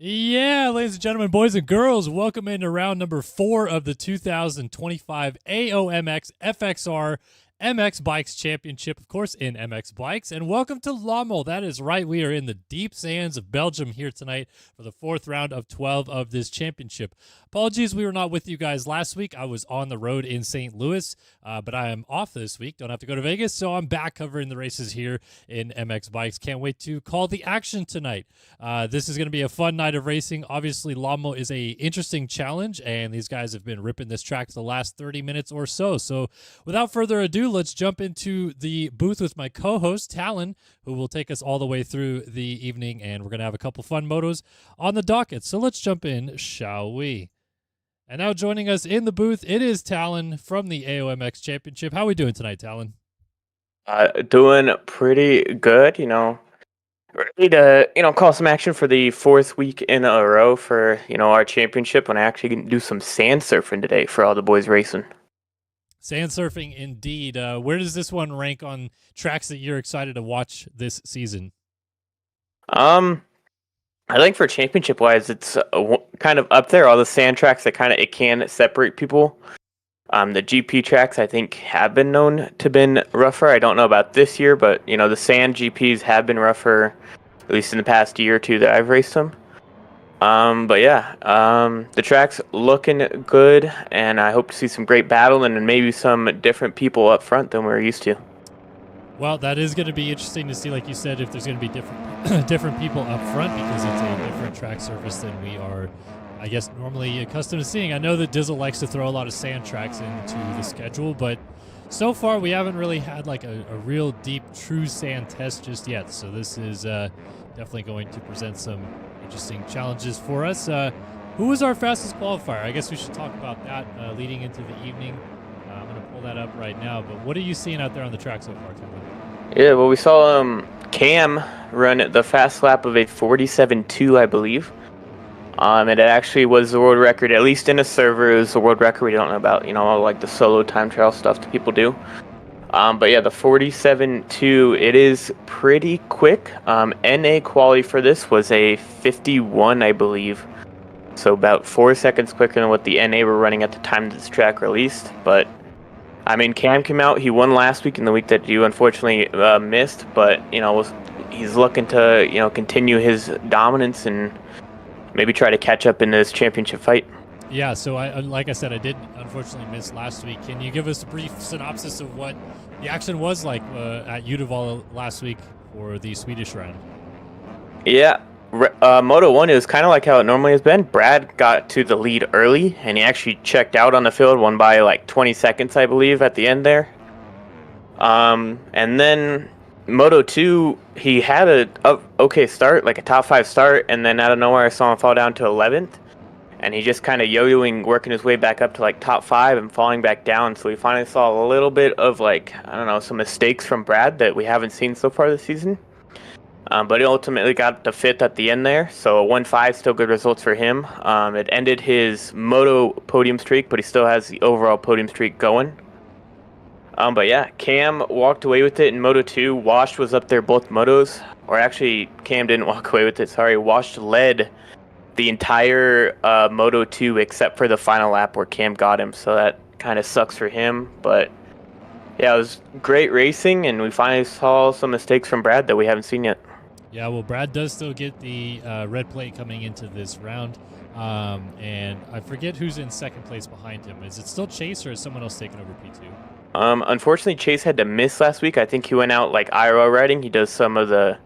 Yeah, ladies and gentlemen, boys and girls, welcome into round number 4 of the 2025 AOMX FXR MX Bikes Championship, of course, in MX Bikes. And welcome to Lommel. That is right. We are in the deep sands of Belgium here tonight for the 4th round of 12 of this championship. Apologies, we were not with you guys last week. I was on the road in St. Louis, but I am off this week. Don't have to go to Vegas, so I'm back covering the races here in MX Bikes. Can't wait to call the action tonight. This is going to be a fun night of racing. Obviously, Lommel is a interesting challenge, and these guys have been ripping this track for the last 30 minutes or so. So without further ado, let's jump into the booth with my co-host, Talon, who will take us all the way through the evening, and we're going to have a couple fun motos on the docket. So let's jump in, shall we? And now joining us in the booth, it is Talon from the AOMX Championship. How are we doing tonight, Talon? Doing pretty good, ready to, call some action for the 4th week in a row for, our championship, and I actually can do some sand surfing today for all the boys racing. Sand surfing, indeed. Where does this one rank on tracks that you're excited to watch this season? I think for championship wise, it's kind of up there. All the sand tracks that it can separate people. The GP tracks I think have been known to been rougher. I don't know about this year, but the sand GPs have been rougher, at least in the past year or two that I've raced them. But yeah, the track's looking good, and I hope to see some great battle and maybe some different people up front than we're used to. Well, that is going to be interesting to see, like you said, if there's going to be different people up front, because it's a different track surface than we are, I guess, normally accustomed to seeing. I know that Dizzle likes to throw a lot of sand tracks into the schedule, but so far we haven't really had like a real deep, true sand test just yet. So this is definitely going to present some interesting challenges for us. Who was our fastest qualifier? I guess we should talk about that leading into the evening. I'm going to pull that up right now. But what are you seeing out there on the track so far, Tim? Yeah, well, we saw Cam run the fast lap of a 47.2, I believe. And it actually was the world record, at least in a server. It was the world record. We don't know about, like the solo time trial stuff that people do. But yeah, the 47.2, it is pretty quick. NA quality for this was a 51, I believe. So about 4 seconds quicker than what the NA were running at the time this track released. But, I mean, Cam came out. He won last week in the week that you unfortunately missed. But, he's looking to, continue his dominance and maybe try to catch up in this championship fight. Yeah, so like I said, I did unfortunately miss last week. Can you give us a brief synopsis of what the action was like at Uddevalla last week for the Swedish round? Yeah, Moto 1 is kind of like how it normally has been. Brad got to the lead early, and he actually checked out on the field, won by like 20 seconds, I believe, at the end there. And then Moto 2, he had a okay start, like a top 5 start, and then out of nowhere I saw him fall down to 11th. And he just kind of yo-yoing, working his way back up to like top 5 and falling back down. So we finally saw a little bit of some mistakes from Brad that we haven't seen so far this season. But he ultimately got the 5th at the end there. So a 1-5, still good results for him. It ended his Moto podium streak, but he still has the overall podium streak going. But yeah, Cam walked away with it in Moto 2. Wash was up there both motos. Or actually, Cam didn't walk away with it. Sorry, Wash led the entire Moto 2 except for the final lap where Cam got him. So that kind of sucks for him. But yeah, it was great racing, and we finally saw some mistakes from Brad that we haven't seen yet. Yeah, well, Brad does still get the red plate coming into this round. And I forget who's in second place behind him. Is it still Chase, or is someone else taking over P2? Unfortunately, Chase had to miss last week. I think he went out like IRL riding. He does some of the,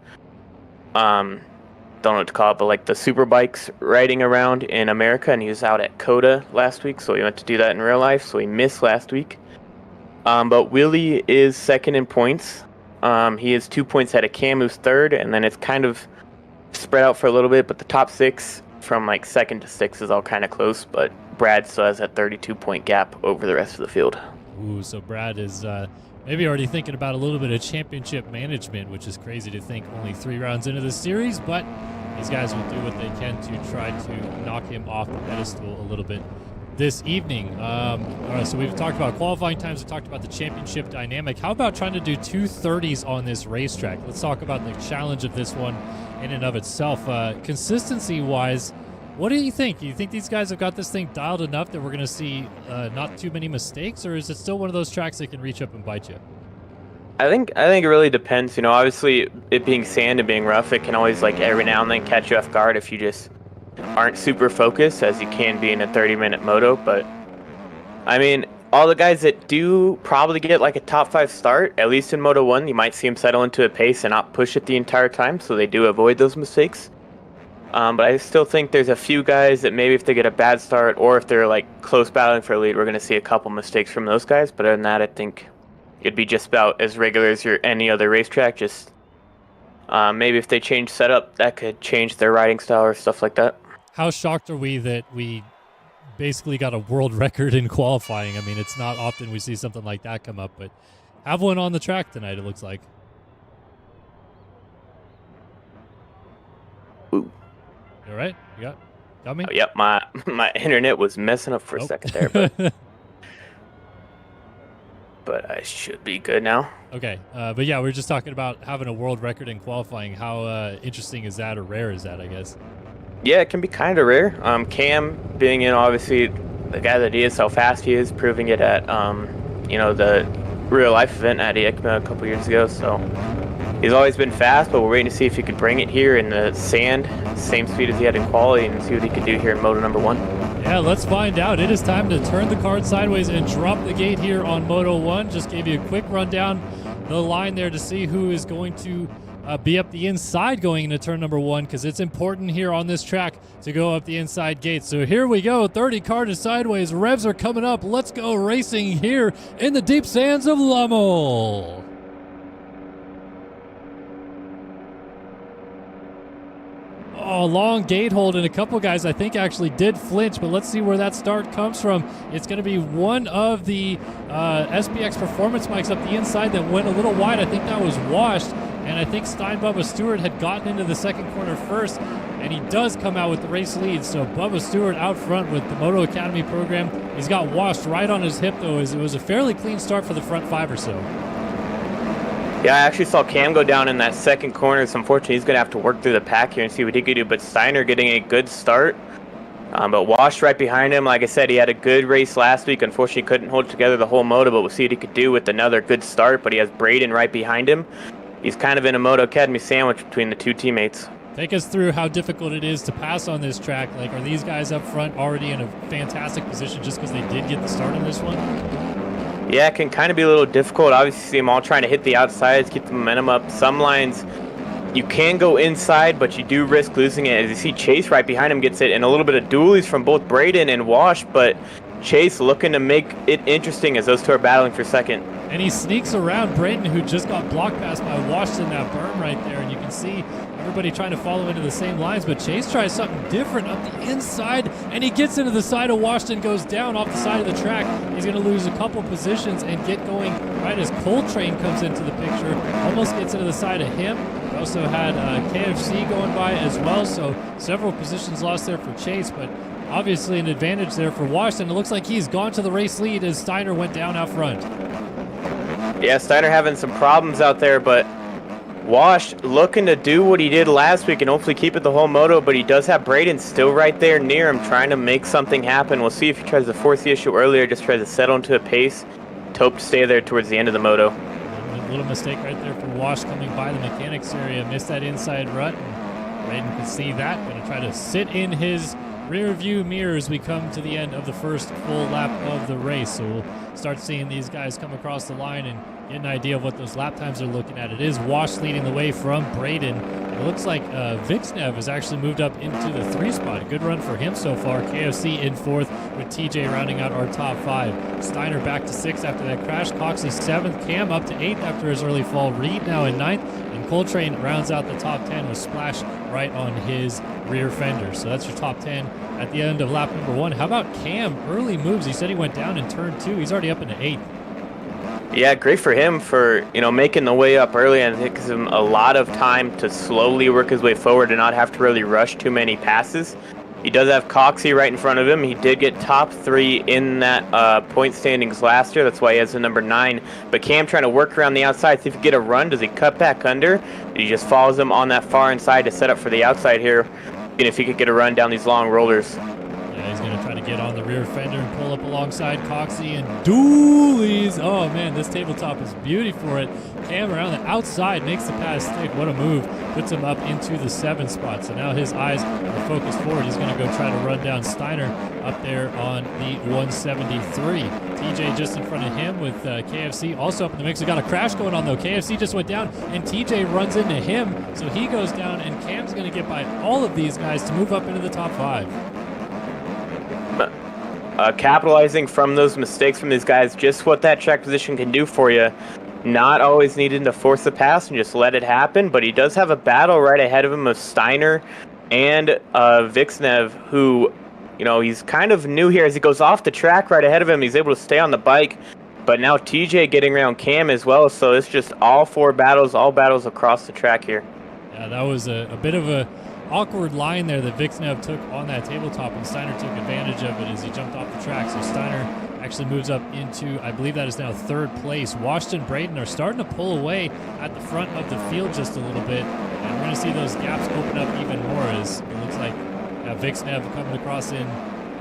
don't know what to call it, but like the super bikes riding around in America, and he was out at COTA last week, so he went to do that in real life, so he missed last week. But Willie is second in points. He is 2 points ahead of Cam, who's third, and then it's kind of spread out for a little bit, but the top 6 from like 2nd to 6th is all kind of close, but Brad still has that 32-point gap over the rest of the field. Ooh, so Brad is maybe already thinking about a little bit of championship management, which is crazy to think only 3 rounds into the series, but these guys will do what they can to try to knock him off the pedestal a little bit this evening. All right, so we've talked about qualifying times. We've talked about the championship dynamic. How about trying to do 2:30s on this racetrack? Let's talk about the challenge of this one in and of itself. Consistency-wise, what do you think? Do you think these guys have got this thing dialed enough that we're going to see not too many mistakes, or is it still one of those tracks that can reach up and bite you? I think it really depends. You know, obviously it being sand and being rough, it can always like every now and then catch you off guard if you just aren't super focused, as you can be in a 30-minute moto. But I mean, all the guys that do probably get like a top 5 start, at least in Moto 1, you might see them settle into a pace and not push it the entire time, so they do avoid those mistakes. But I still think there's a few guys that maybe if they get a bad start or if they're like close battling for a lead, we're going to see a couple mistakes from those guys. But other than that, I think it'd be just about as regular as any other racetrack. Just maybe if they change setup, that could change their riding style or stuff like that. How shocked are we that we basically got a world record in qualifying? I mean, it's not often we see something like that come up, but have one on the track tonight, it looks like. Ooh. You all right? You got me? Oh, yep, my internet was messing up for a second there, but but I should be good now. Okay, but yeah, we were just talking about having a world record in qualifying. How interesting is that, or rare is that, I guess? Yeah, it can be kind of rare. Cam being in, obviously, the guy that he is, how fast he is, proving it at, the real life event at EICMA a couple years ago. So he's always been fast, but we're waiting to see if he could bring it here in the sand, same speed as he had in quality, and see what he could do here in Moto number 1. Yeah, let's find out. It is time to turn the card sideways and drop the gate here on Moto 1. Just gave you a quick rundown the line there to see who is going to be up the inside going into turn number 1, because it's important here on this track to go up the inside gate. So here we go, 30 card is sideways. Revs are coming up. Let's go racing here in the deep sands of Lommel. Oh, long gate hold, and a couple guys I think actually did flinch, but let's see where that start comes from. It's going to be one of the SPX performance mics up the inside that went a little wide. I think that was washed, and I think Bubba Stewart had gotten into the second corner first, and he does come out with the race lead. So Bubba Stewart out front with the Moto Academy program. He's got washed right on his hip, though, as it was a fairly clean start for the front 5 or so. Yeah, I actually saw Cam go down in that second corner, so unfortunately he's going to have to work through the pack here and see what he could do. But Steiner getting a good start, but washed right behind him. Like I said, he had a good race last week. Unfortunately, couldn't hold it together the whole moto, but we'll see what he could do with another good start. But he has Braden right behind him. He's kind of in a Moto Academy sandwich between the two teammates. Take us through how difficult it is to pass on this track. Like, are these guys up front already in a fantastic position just because they did get the start on this one? Yeah, it can kind of be a little difficult. Obviously, see them all trying to hit the outsides, keep the momentum up. Some lines, you can go inside, but you do risk losing it. As you see, Chase right behind him gets it, and a little bit of dualies from both Braden and Wash, but Chase looking to make it interesting as those two are battling for second. And he sneaks around Braden, who just got blocked past by Wash in that berm right there, and you can see everybody trying to follow into the same lines, but Chase tries something different up the inside, and he gets into the side of Washington, goes down off the side of the track. He's going to lose a couple positions and get going right as Coltrane comes into the picture, almost gets into the side of him. We also had KFC going by as well, so several positions lost there for Chase, but obviously an advantage there for Washington. It looks like he's gone to the race lead as Steiner went down out front. Yeah, Steiner having some problems out there, but Wash looking to do what he did last week and hopefully keep it the whole moto, but he does have Braden still right there near him trying to make something happen. We'll see if he tries to force the issue earlier, just tries to settle into a pace to hope to stay there towards the end of the moto. A little mistake right there for Wash coming by the mechanics area, missed that inside rut, and Braden can see that, going to try to sit in his rear view mirror as we come to the end of the first full lap of the race. So we'll start seeing these guys come across the line and get an idea of what those lap times are looking at. It is Wash leading the way from Braden. It looks like Vixnev has actually moved up into the 3 spot. A good run for him so far. KOC in 4th with TJ rounding out our top 5. Steiner back to 6th after that crash. Coxey 7th. Cam up to 8th after his early fall. Reed now in 9th. And Coltrane rounds out the top 10 with Splash right on his rear fender. So that's your top 10 at the end of lap number 1. How about Cam? Early moves. He said he went down in turn 2. He's already up into 8th. Yeah, great for him for, making the way up early, and it gives him a lot of time to slowly work his way forward and not have to really rush too many passes. He does have Coxie right in front of him. He did get top 3 in that point standings last year. That's why he has the number 9. But Cam trying to work around the outside, see if he can get a run. Does he cut back under? He just follows him on that far inside to set up for the outside here. And if he could get a run down these long rollers. Yeah, he's going to try to get on the rear fender and pull up alongside Coxie and dualies. Oh, man, this tabletop is beauty for it. Cam around the outside makes the pass stick. What a move. Puts him up into the 7 spot. So now his eyes are focused forward. He's going to go try to run down Steiner up there on the 173. TJ just in front of him with KFC also up in the mix. We got a crash going on, though. KFC just went down, and TJ runs into him. So he goes down, and Cam's going to get by all of these guys to move up into the top 5. Capitalizing from those mistakes from these guys, just what that track position can do for you. Not always needing to force the pass and just let it happen, but he does have a battle right ahead of him of Steiner and Vixnev, who, you know, he's kind of new here as he goes off the track right ahead of him. He's able to stay on the bike, but now TJ getting around Cam as well, so it's just all 4 battles, all battles across the track here. Yeah, that was a bit of a awkward line there that Vixnev took on that tabletop, and Steiner took advantage of it as he jumped off the track. So Steiner actually moves up into, I believe that is now 3rd place. Washington Braden are starting to pull away at the front of the field just a little bit, and we're going to see those gaps open up even more as it looks like Vixnev coming across in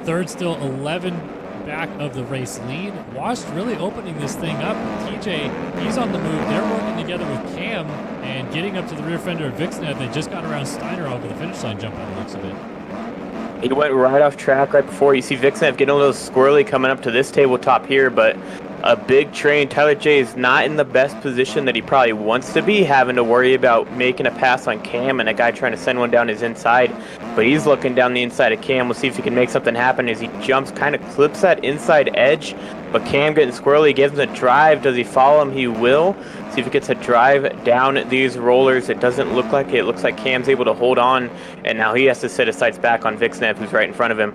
3rd, still 11 back of the race lead. Wash really opening this thing up. TJ, he's on the move. They're working together with Cam and getting up to the rear fender of Vixnev. They just got around Steiner over the finish line jump by the looks of it. He went right off track right before. You see Vixnev getting a little squirrely coming up to this tabletop here, but a big train. Tyler J is not in the best position that he probably wants to be, having to worry about making a pass on Cam and a guy trying to send one down his inside. But he's looking down the inside of Cam. We'll see if he can make something happen as he jumps, kind of clips that inside edge. But Cam getting squirrely, gives him a drive. Does he follow him? He will. See if he gets a drive down these rollers. It doesn't look like it. It looks like Cam's able to hold on, and now he has to set his sights back on Vixnev, who's right in front of him.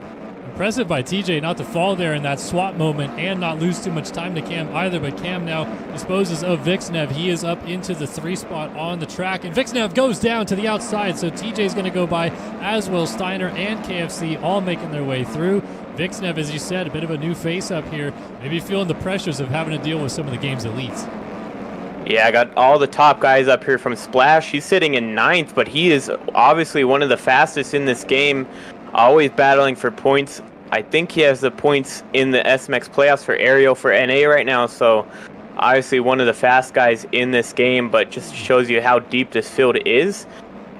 Impressive by TJ not to fall there in that swap moment and not lose too much time to Cam either, but Cam now disposes of Vixnev. He is up into the 3 spot on the track, and Vixnev goes down to the outside, so TJ's going to go by as well. Steiner and KFC all making their way through. Vixnev, as you said, a bit of a new face up here, maybe feeling the pressures of having to deal with some of the game's elites. Yeah, I got all the top guys up here from Splash. He's sitting in 9th, but he is obviously one of the fastest in this game, always battling for points. I think he has the points in the SMX playoffs for Aerial for NA right now, so obviously one of the fast guys in this game, but just shows you how deep this field is.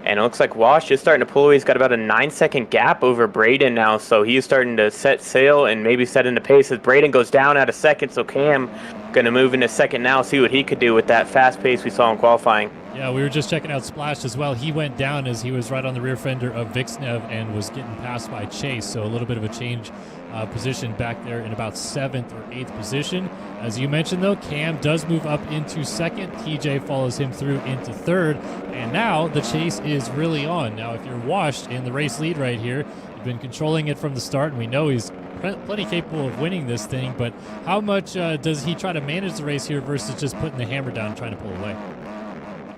And it looks like Wash is starting to pull away. He's got about a 9-second gap over Braden now, so he's starting to set sail and maybe set into pace as Braden goes down at a second, so Cam going to move into second now, see what he could do with that fast pace we saw in qualifying. Yeah, we were just checking out Splash as well. He went down as he was right on the rear fender of Vixnev and was getting passed by Chase, so a little bit of a change position back there in about 7th or 8th position. As you mentioned, though, Cam does move up into 2nd. TJ follows him through into 3rd, and now the chase is really on. Now, if you're Washed in the race lead right here, you've been controlling it from the start, and we know he's plenty capable of winning this thing, but how much does he try to manage the race here versus just putting the hammer down and trying to pull away?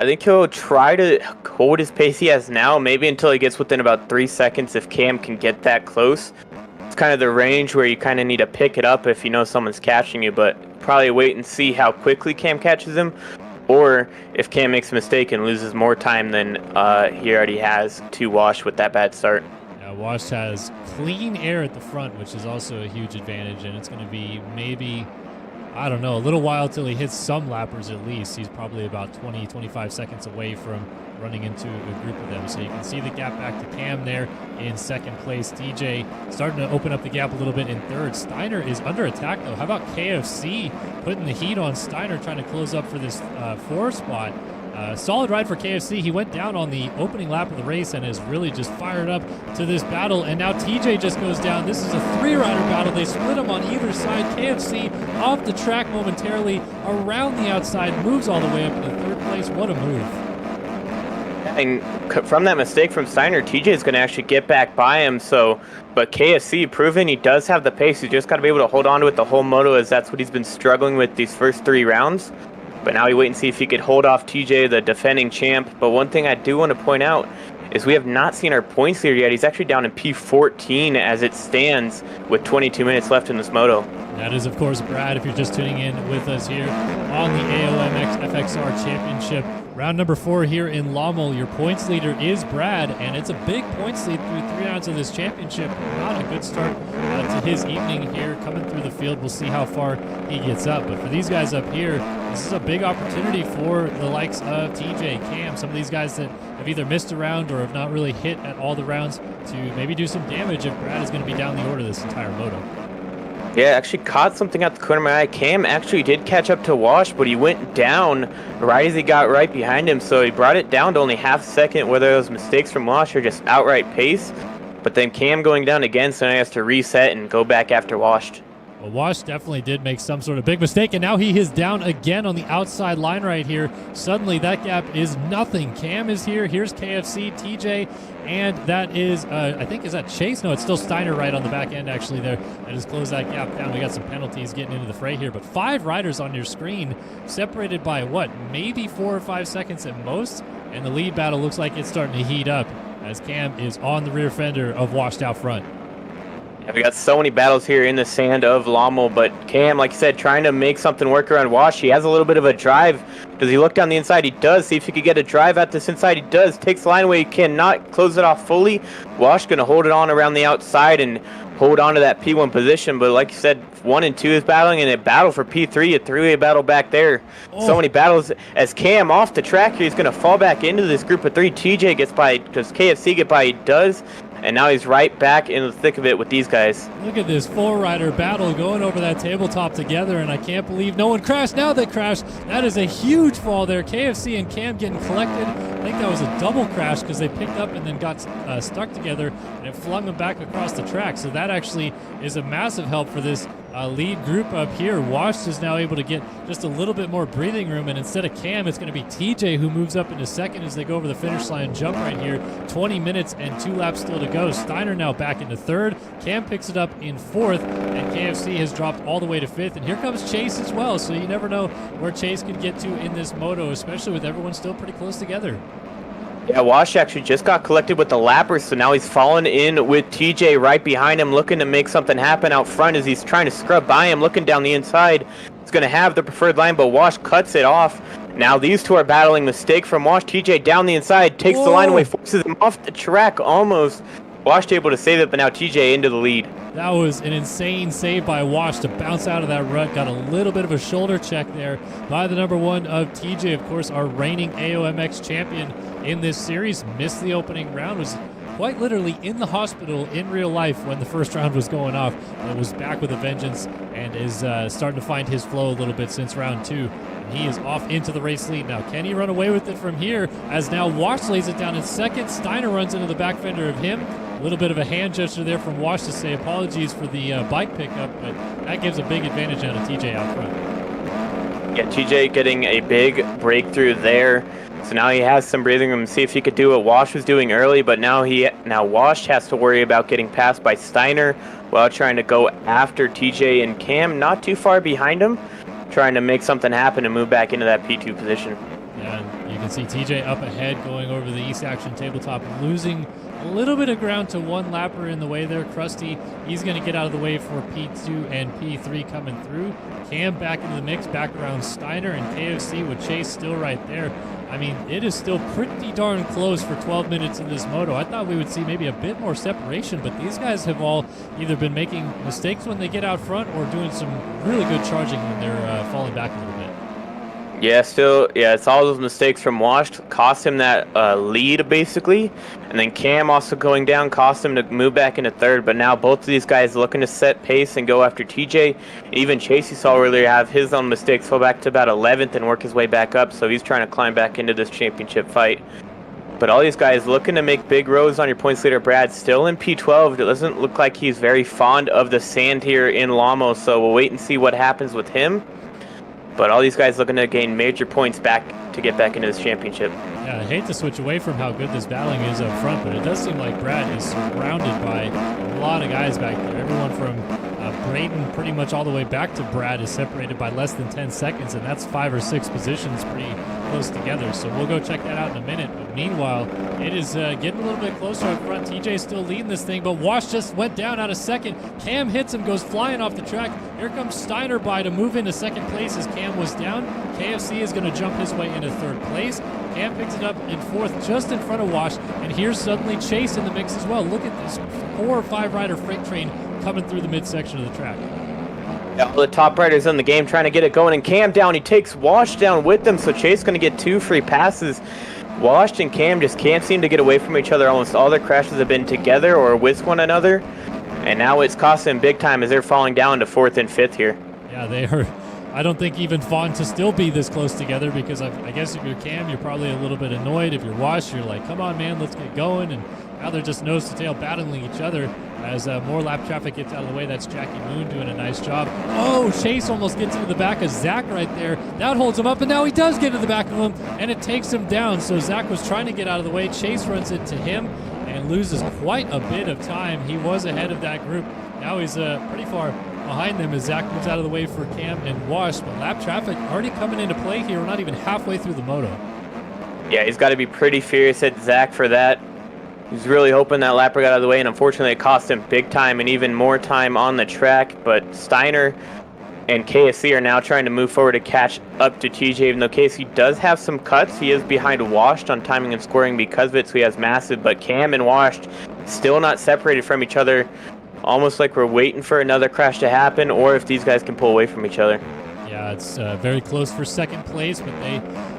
I think he'll try to hold his pace he has now, maybe until he gets within about 3 seconds if Cam can get that close. It's kind of the range where you kind of need to pick it up if you know someone's catching you, but probably wait and see how quickly Cam catches him, or if Cam makes a mistake and loses more time than he already has to Wash with that bad start. Wash has clean air at the front, which is also a huge advantage, and it's going to be maybe, I don't know, a little while till he hits some lappers at least. He's probably about 20-25 seconds away from running into a group of them. So you can see the gap back to Cam there in 2nd place. TJ starting to open up the gap a little bit in 3rd. Steiner is under attack, though. How about KFC putting the heat on Steiner, trying to close up for this 4 spot? Solid ride for KFC. He went down on the opening lap of the race and is really just fired up to this battle. And now TJ just goes down. This is a 3-rider battle. They split him on either side. KFC off the track momentarily around the outside, moves all the way up to 3rd place. What a move. And from that mistake from Steiner, TJ is going to actually get back by him. But KFC proven he does have the pace. He's just got to be able to hold on to it the whole moto, as that's what he's been struggling with these first 3 rounds. But now we wait and see if he could hold off TJ, the defending champ. But one thing I do want to point out is we have not seen our points leader yet. He's actually down in P14 as it stands with 22 minutes left in this moto. That is, of course, Brad, if you're just tuning in with us here on the AOMX FXR Championship. Round number 4 here in Lommel. Your points leader is Brad, and it's a big points lead through 3 rounds of this championship. Not a good start to his evening here. Coming through the field, we'll see how far he gets up. But for these guys up here, this is a big opportunity for the likes of TJ, Cam, some of these guys that have either missed a round or have not really hit at all the rounds to maybe do some damage if Brad is going to be down the order this entire moto. Yeah, actually caught something out the corner of my eye. Cam actually did catch up to Wash, but he went down right as he got right behind him, so he brought it down to only half a second, whether those mistakes from Wash or just outright pace. But then Cam going down again, so now he has to reset and go back after Wash. Well, Wash definitely did make some sort of big mistake, and now he is down again on the outside line right here. Suddenly, that gap is nothing. Cam is here. Here's KFC, TJ, and that is, I think, is that Chase? No, it's still Steiner right on the back end, actually, there. That has closed that gap down. We got some penalties getting into the fray here, but 5 riders on your screen, separated by, what, maybe 4 or 5 seconds at most, and the lead battle looks like it's starting to heat up as Cam is on the rear fender of Washed out front. Yeah, we got so many battles here in the sand of Lommel, but Cam, like you said, trying to make something work around Wash. He has a little bit of a drive. Does he look down the inside? He does. See if he could get a drive out this inside. He does. Takes the line away. He cannot close it off fully. Wash going to hold it on around the outside and hold on to that P1 position. But like you said, 1 and 2 is battling, and a battle for P3, a 3-way battle back there. Oh. So many battles as Cam off the track here. He's going to fall back into this group of 3. TJ gets by. Does KFC get by? He does. And now he's right back in the thick of it with these guys. Look at this 4-rider battle going over that tabletop together, and I can't believe no one crashed. Now they crashed. That is a huge fall there. KFC and Cam getting collected. I think that was a double crash because they picked up and then got stuck together, and it flung them back across the track. So that actually is a massive help for this lead group up here. Wash is now able to get just a little bit more breathing room, and instead of Cam, it's going to be TJ who moves up into second as they go over the finish line jump right here. 20 minutes and 2 laps still to go. Steiner now back into third. Cam picks it up in fourth, and KFC has dropped all the way to fifth. And here comes Chase as well, so you never know where Chase could get to in this moto, especially with everyone still pretty close together. Yeah, Wash actually just got collected with the lappers, so now he's fallen in with TJ right behind him, looking to make something happen out front as he's trying to scrub by him, looking down the inside. He's going to have the preferred line, but Wash cuts it off. Now these two are battling. Mistake from Wash. TJ down the inside, takes the line away, forces him off the track almost. Wash able to save it, but now TJ into the lead. That was an insane save by Wash to bounce out of that rut. Got a little bit of a shoulder check there by the number 1 of TJ, of course, our reigning AOMX champion in this series. Missed the opening round, was quite literally in the hospital in real life when the first round was going off. But was back with a vengeance and is starting to find his flow a little bit since round 2. And he is off into the race lead now. Can he run away with it from here as now Wash lays it down in second? Steiner runs into the back fender of him. A little bit of a hand gesture there from Wash to say apologies for the bike pickup, but that gives a big advantage out of TJ out front. Yeah, TJ getting a big breakthrough there. So now he has some breathing room to see if he could do what Wash was doing early, but now Wash has to worry about getting passed by Steiner while trying to go after TJ and Cam, not too far behind him, trying to make something happen and move back into that P2 position. Yeah, and you can see TJ up ahead going over the East Action tabletop, losing a little bit of ground to one lapper in the way there. Krusty, he's going to get out of the way for P2 and P3 coming through. Cam back into the mix, back around Steiner, and KFC with Chase still right there. I mean, it is still pretty darn close for 12 minutes in this moto. I thought we would see maybe a bit more separation, but these guys have all either been making mistakes when they get out front or doing some really good charging when they're falling back a little bit. Yeah, it's all those mistakes from Wash cost him that lead, basically. And then Cam also going down cost him to move back into third. But now both of these guys looking to set pace and go after TJ. Even Chase, you saw earlier, have his own mistakes, fall back to about 11th and work his way back up. So he's trying to climb back into this championship fight. But all these guys looking to make big rows on your points leader. Brad still in P12. It doesn't look like he's very fond of the sand here in Lommel. So we'll wait and see what happens with him. But all these guys looking to gain major points back to get back into this championship. Yeah, I hate to switch away from how good this battling is up front, but it does seem like Brad is surrounded by a lot of guys back there. Everyone from Braden pretty much all the way back to Brad is separated by less than 10 seconds, and that's 5 or 6 positions pretty close together. So we'll go check that out in a minute. But meanwhile, it is getting a little bit closer up front. TJ's still leading this thing, but Wash just went down out of second. Cam hits him, goes flying off the track. Here comes Steiner by to move into second place as Cam was down. KFC is going to jump his way into third place. Cam picks it up in fourth, just in front of Wash, and here's suddenly Chase in the mix as well. Look at this 4 or 5 rider freight train coming through the midsection of the track. Yeah, all the top riders in the game trying to get it going, and Cam down. He takes Wash down with them, so Chase going to get 2 free passes. Wash and Cam just can't seem to get away from each other. Almost all their crashes have been together or with one another, and now it's costing them big time as they're falling down to 4th and 5th here. Yeah, they are. I don't think even fun to still be this close together, because I guess if you're Cam, you're probably a little bit annoyed. If you're Wash, you're like, come on, man, let's get going. And now they're just nose to tail battling each other as more lap traffic gets out of the way. That's Jackie Moon doing a nice job. Oh, Chase almost gets into the back of Zach right there. That holds him up, and now he does get into the back of him, and it takes him down. So Zach was trying to get out of the way. Chase runs into him and loses quite a bit of time. He was ahead of that group. Now he's pretty far behind them as Zach moves out of the way for Cam and Wash, but lap traffic already coming into play here. We're not even halfway through the moto. Yeah, he's got to be pretty furious at Zach for that. He's really hoping that lapper got out of the way, and unfortunately it cost him big time and even more time on the track. But Steiner and KSC are now trying to move forward to catch up to TJ, even though KSC does have some cuts. He is behind Washed on timing and scoring because of it, so he has massive. But Cam and Washed still not separated from each other, almost like we're waiting for another crash to happen, or if these guys can pull away from each other. Yeah, it's very close for second place, but they,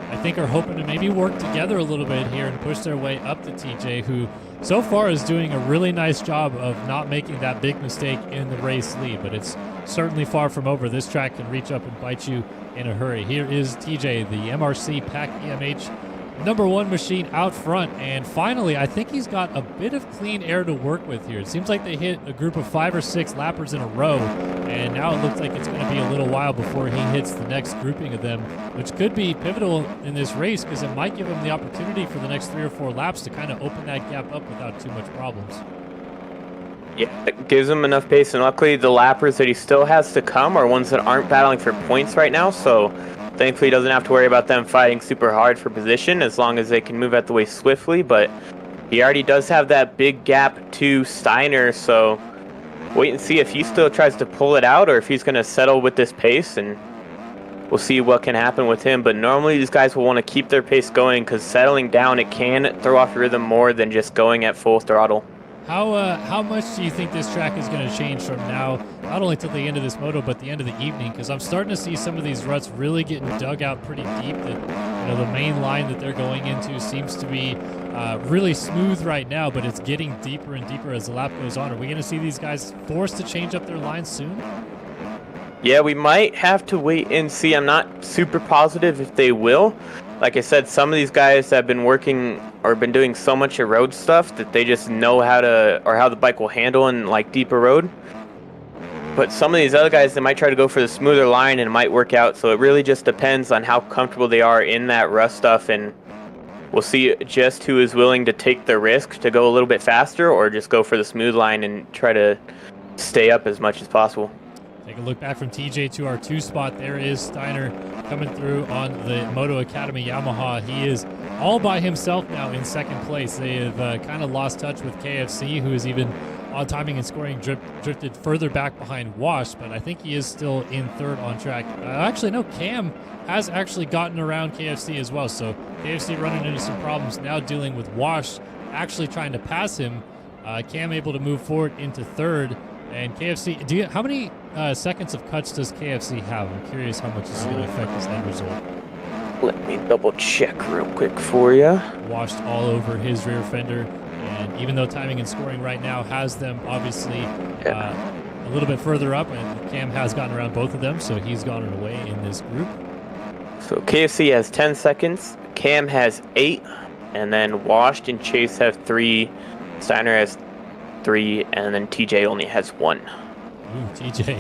I think, are hoping to maybe work together a little bit here and push their way up to TJ, who so far is doing a really nice job of not making that big mistake in the race lead, but it's certainly far from over. This track can reach up and bite you in a hurry. Here is TJ, the MRC Pack EMH #1 machine out front, and finally I think he's got a bit of clean air to work with here. It seems like they hit a group of 5 or 6 lappers in a row, and now it looks like it's going to be a little while before he hits the next grouping of them, which could be pivotal in this race because it might give him the opportunity for the next 3 or 4 laps to kind of open that gap up without too much problems. Yeah, it gives him enough pace, and luckily the lappers that he still has to come are ones that aren't battling for points right now, so thankfully he doesn't have to worry about them fighting super hard for position as long as they can move out the way swiftly. But he already does have that big gap to Steiner, so wait and see if he still tries to pull it out or if he's going to settle with this pace, and we'll see what can happen with him. But normally these guys will want to keep their pace going because settling down, it can throw off rhythm more than just going at full throttle. How much do you think this track is going to change from now, not only to the end of this moto, but the end of the evening? Because I'm starting to see some of these ruts really getting dug out pretty deep. That the main line that they're going into seems to be really smooth right now, but it's getting deeper and deeper as the lap goes on. Are we going to see these guys forced to change up their lines soon? Yeah, we might have to wait and see. I'm not super positive if they will. Like I said, some of these guys have been working or been doing so much of road stuff that they just know how to, or how the bike will handle in like deeper road. But some of these other guys, they might try to go for the smoother line and it might work out. So it really just depends on how comfortable they are in that rough stuff, and we'll see just who is willing to take the risk to go a little bit faster or just go for the smooth line and try to stay up as much as possible. Take a look back from TJ to our 2 spot. There is Steiner coming through on the Moto Academy Yamaha. He is all by himself now in second place. They have kind of lost touch with KFC, who is even on timing and scoring drifted further back behind Wash, but I think he is still in third on track. Actually, no, Cam has actually gotten around KFC as well, so KFC running into some problems now dealing with Wash actually trying to pass him. Cam able to move forward into third. And KFC, how many seconds of cuts does KFC have? I'm curious how much this is going to affect his end result. Let me double check real quick for you. Washed all over his rear fender, and even though timing and scoring right now has them obviously a little bit further up, and Cam has gotten around both of them, so he's gone away in this group. So KFC has 10 seconds, Cam has 8, and then Washed and Chase have 3, Steiner has 3, and then TJ only has 1. Ooh, TJ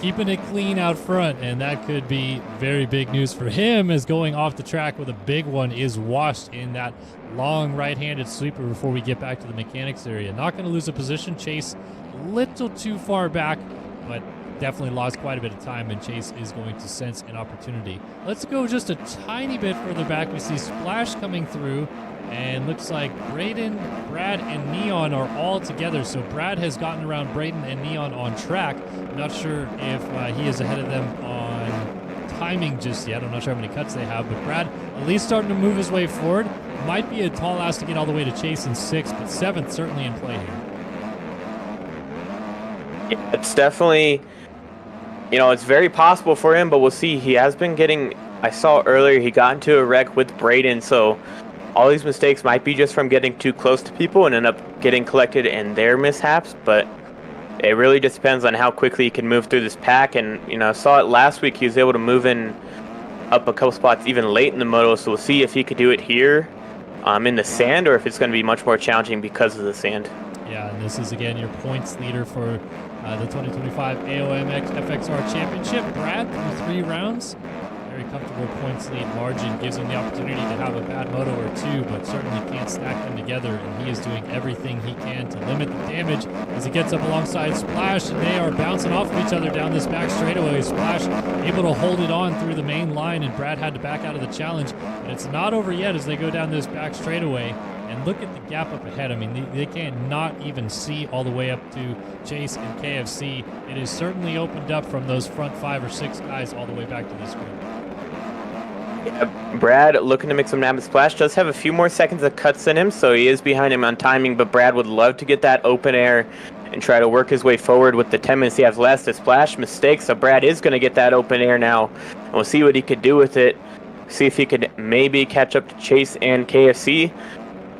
keeping it clean out front, and that could be very big news for him, as going off the track with a big one is washed in that long right-handed sweeper before we get back to the mechanics area. Not going to lose a position. Chase a little too far back, but definitely lost quite a bit of time, and Chase is going to sense an opportunity. Let's go just a tiny bit further back. We see Splash coming through, and looks like Braden, Brad, and Neon are all together. So Brad has gotten around Braden and Neon on track. I'm not sure if he is ahead of them on timing just yet. I'm not sure how many cuts they have, but Brad at least starting to move his way forward. Might be a tall ask to get all the way to Chase in 6th, but 7th certainly in play here. Yeah, it's definitely, it's very possible for him, but we'll see. He has been getting, I saw earlier, he got into a wreck with Braden, so all these mistakes might be just from getting too close to people and end up getting collected in their mishaps, but it really just depends on how quickly he can move through this pack. And, I saw it last week, he was able to move in up a couple spots even late in the moto, so we'll see if he could do it here in the sand, or if it's going to be much more challenging because of the sand. Yeah, and this is, again, your points leader for the 2025 AOMX FXR Championship. Brad, through 3 rounds. Very comfortable points lead margin, gives him the opportunity to have a bad moto or 2, but certainly can't stack them together, and he is doing everything he can to limit the damage as he gets up alongside Splash, and they are bouncing off of each other down this back straightaway. Splash able to hold it on through the main line, and Brad had to back out of the challenge, and it's not over yet as they go down this back straightaway. And look at the gap up ahead. I mean, they can't not even see all the way up to Chase and KFC. It is certainly opened up from those front 5 or 6 guys all the way back to this group. Yeah, Brad, looking to make some nab. Splash does have a few more seconds of cuts than him, so he is behind him on timing, but Brad would love to get that open air and try to work his way forward with the 10 minutes he has left. The Splash mistake, so Brad is going to get that open air now, and we'll see what he could do with it. See if he could maybe catch up to Chase and KFC,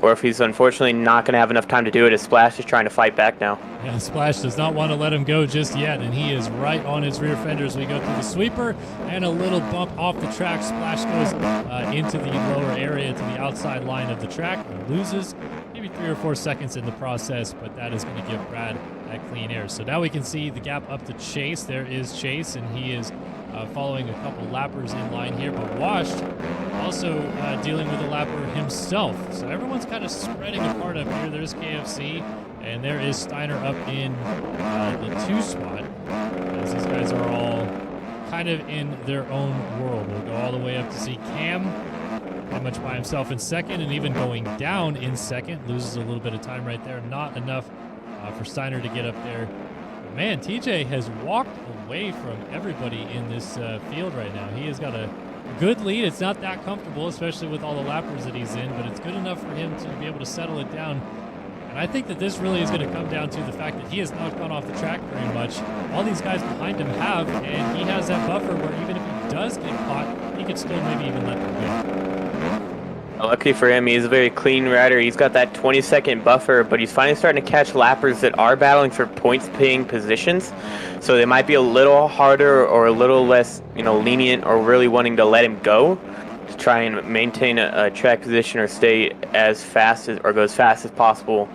or if he's unfortunately not going to have enough time to do it, as Splash is trying to fight back now. Yeah, Splash does not want to let him go just yet, and he is right on his rear fender as we go through the sweeper, and a little bump off the track. Splash goes into the lower area to the outside line of the track and loses maybe 3 or 4 seconds in the process, but that is going to give Brad that clean air. So now we can see the gap up to Chase. There is Chase, and he is following a couple lappers in line here, but Washed also dealing with a lapper himself. So everyone's kind of spreading apart up here. There's KFC, and there is Steiner up in the 2 spot, as these guys are all kind of in their own world. We'll go all the way up to see Cam pretty much by himself in 2nd, and even going down in 2nd. Loses a little bit of time right there. Not enough for Steiner to get up there. But man, TJ has walked away from everybody in this field right now. He has got a good lead. It's not that comfortable, especially with all the lappers that he's in, but it's good enough for him to be able to settle it down. And I think that this really is going to come down to the fact that he has not gone off the track very much. All these guys behind him have, and he has that buffer where even if he does get caught, he could still maybe even let them go. Luckily for him, he's a very clean rider. He's got that 20-second buffer, but he's finally starting to catch lappers that are battling for points-paying positions. So they might be a little harder or a little less, lenient, or really wanting to let him go to try and maintain a track position or stay as fast as, or go as fast as possible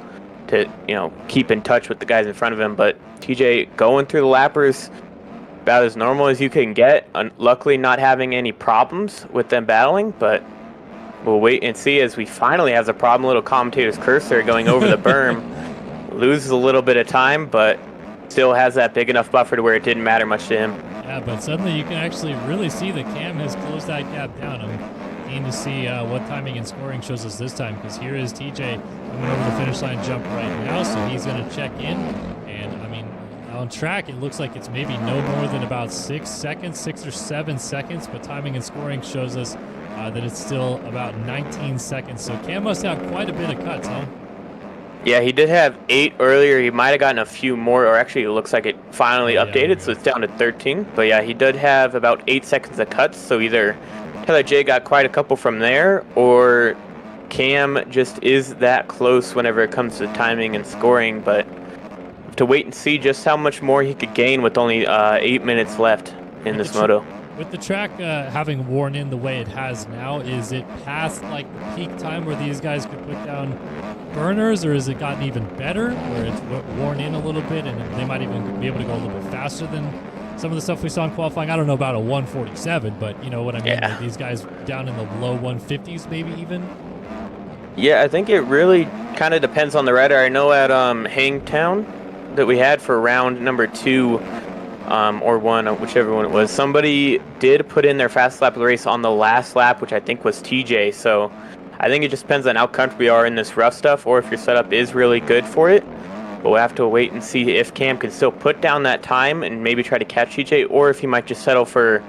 to, keep in touch with the guys in front of him. But TJ going through the lappers about as normal as you can get. Luckily, not having any problems with them battling, but we'll wait and see as we finally have a problem. Little commentator's cursor going over the berm. Loses a little bit of time, but still has that big enough buffer to where it didn't matter much to him. Yeah, but suddenly you can actually really see that Cam has closed that gap down. I'm keen to see what timing and scoring shows us this time, because here is TJ coming over the finish line jump right now, so he's going to check in. And, I mean, on track, it looks like it's maybe no more than about 6 or 7 seconds, but timing and scoring shows us that it's still about 19 seconds. So Cam must have quite a bit of cuts, huh? Yeah, he did have 8 earlier. He might have gotten a few more, or actually it looks like it finally updated, so it's down to 13. But yeah, he did have about 8 seconds of cuts, so either Taylor J got quite a couple from there, or Cam just is that close whenever it comes to timing and scoring. But have to wait and see just how much more he could gain with only 8 minutes left in this moto. With the track having worn in the way it has now, is it past like the peak time where these guys could put down burners, or has it gotten even better where it's worn in a little bit and they might even be able to go a little bit faster than some of the stuff we saw in qualifying. I don't know about a 147, but you know what I mean. Yeah. Like these guys down in the low 150s, maybe even. Yeah, I think it really kind of depends on the rider. I know at Hangtown that we had for round number 2 or 1, whichever one it was, somebody did put in their fast lap of the race on the last lap, which I think was TJ. So I think it just depends on how comfortable you are in this rough stuff or if your setup is really good for it. But we'll have to wait and see if Cam can still put down that time and maybe try to catch TJ, or if he might just settle for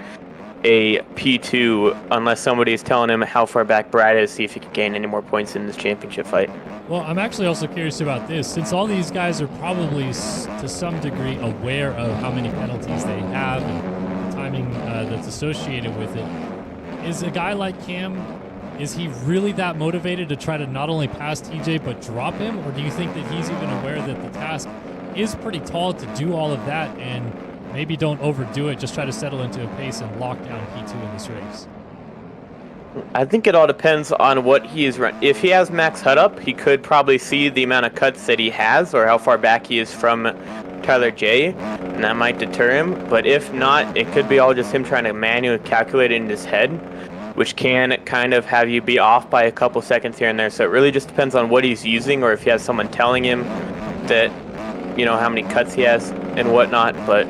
a P2 unless somebody is telling him how far back Brad is, see if he can gain any more points in this championship fight. Well, I'm actually also curious about this. Since all these guys are probably to some degree aware of how many penalties they have and the timing that's associated with it, is a guy like Cam, is he really that motivated to try to not only pass TJ but drop him? Or do you think that he's even aware that the task is pretty tall to do all of that and maybe don't overdo it, just try to settle into a pace and lock down P2 in this race? I think it all depends on what he is running. If he has max HUD up, he could probably see the amount of cuts that he has or how far back he is from Tyler J, and that might deter him. But if not, it could be all just him trying to manually calculate it in his head, which can kind of have you be off by a couple seconds here and there. So it really just depends on what he's using, or if he has someone telling him that, you know, how many cuts he has and whatnot. But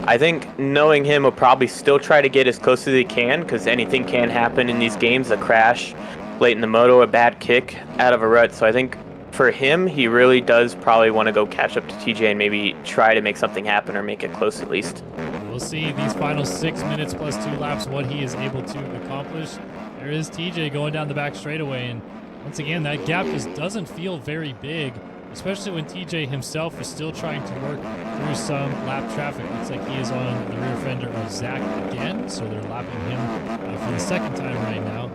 I think knowing him will probably still try to get as close as he can, because anything can happen in these games, a crash late in the moto, a bad kick out of a rut. So I think for him, he really does probably want to go catch up to TJ and maybe try to make something happen or make it close at least. We'll see these final 6 minutes plus 2 laps what he is able to accomplish. There is TJ going down the back straightaway, and once again, that gap just doesn't feel very big, especially when TJ himself is still trying to work through some lap traffic. Looks like he is on the rear fender of Zach again, so they're lapping him for the second time right now.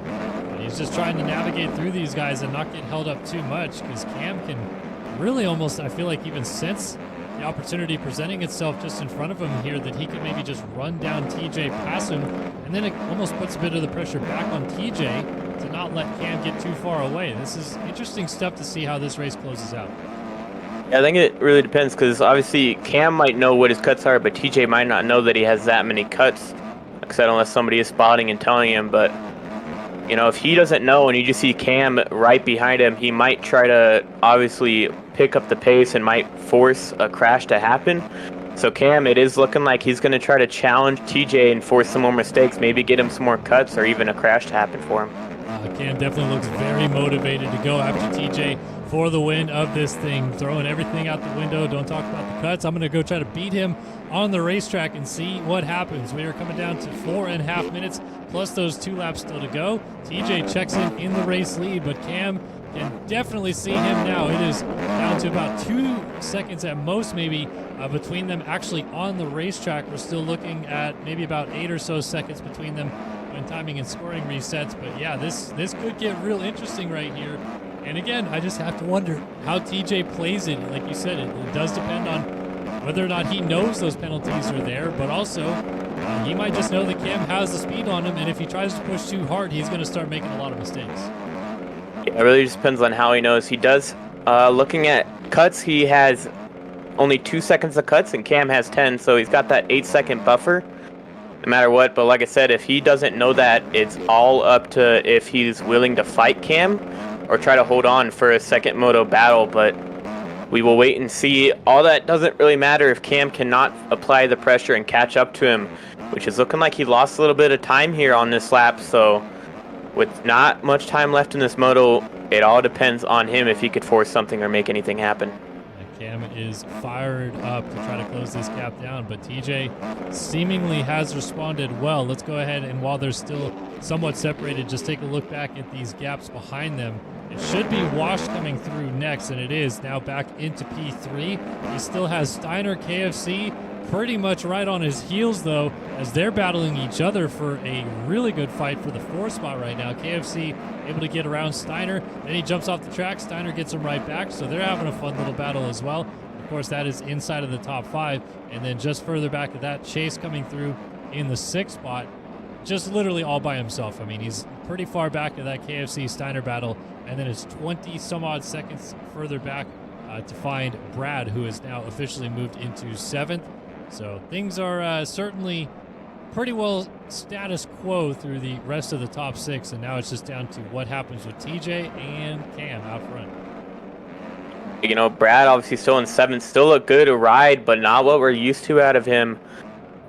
He's just trying to navigate through these guys and not get held up too much, because Cam can really almost, I feel like, even sense the opportunity presenting itself just in front of him here, that he could maybe just run down TJ, pass him, and then it almost puts a bit of the pressure back on TJ to not let Cam get too far away. This is interesting stuff to see how this race closes out. Yeah, I think it really depends, because obviously Cam might know what his cuts are, but TJ might not know that he has that many cuts, like I said, unless somebody is spotting and telling him. But you know, if he doesn't know and you just see Cam right behind him, he might try to obviously pick up the pace and might force a crash to happen. So Cam, it is looking like he's going to try to challenge TJ and force some more mistakes, maybe get him some more cuts or even a crash to happen for him. Cam definitely looks very motivated to go after TJ for the win of this thing, throwing everything out the window. Don't talk about the cuts. I'm going to go try to beat him on the racetrack and see what happens. We are coming down to 4.5 minutes plus those 2 laps still to go. TJ checks in the race lead, but Cam can definitely see him now. It is down to about 2 seconds at most, maybe, between them actually on the racetrack. We're still looking at maybe about 8 or so seconds between them when timing and scoring resets. But yeah, this could get real interesting right here. And again, I just have to wonder how TJ plays it. Like you said, it does depend on whether or not he knows those penalties are there, but also he might just know that Cam has the speed on him, and if he tries to push too hard, he's going to start making a lot of mistakes. Yeah, it really just depends on how he knows. He does, looking at cuts, he has only 2 seconds of cuts, and Cam has 10, so he's got that 8-second buffer no matter what. But like I said, if he doesn't know that, it's all up to if he's willing to fight Cam or try to hold on for a second moto battle. But we will wait and see. All that doesn't really matter if Cam cannot apply the pressure and catch up to him, which is looking like he lost a little bit of time here on this lap. So with not much time left in this moto, it all depends on him if he could force something or make anything happen. Cam is fired up to try to close this gap down, but TJ seemingly has responded well. Let's go ahead, and while they're still somewhat separated, just take a look back at these gaps behind them. It should be Wash coming through next, and it is now back into P3. He still has Steiner, KFC, pretty much right on his heels, though, as they're battling each other for a really good fight for the 4th spot right now. KFC able to get around Steiner, then he jumps off the track. Steiner gets him right back, so they're having a fun little battle as well. Of course, that is inside of the top 5, and then just further back of that, Chase coming through in the 6th spot, just literally all by himself. I mean, he's pretty far back of that KFC Steiner battle, and then it's 20 some odd seconds further back to find Brad, who is now officially moved into 7th. So things are certainly pretty well status quo through the rest of the top 6, and now it's just down to what happens with TJ and Cam out front. You know, Brad obviously still in 7th, still a good ride, but not what we're used to out of him.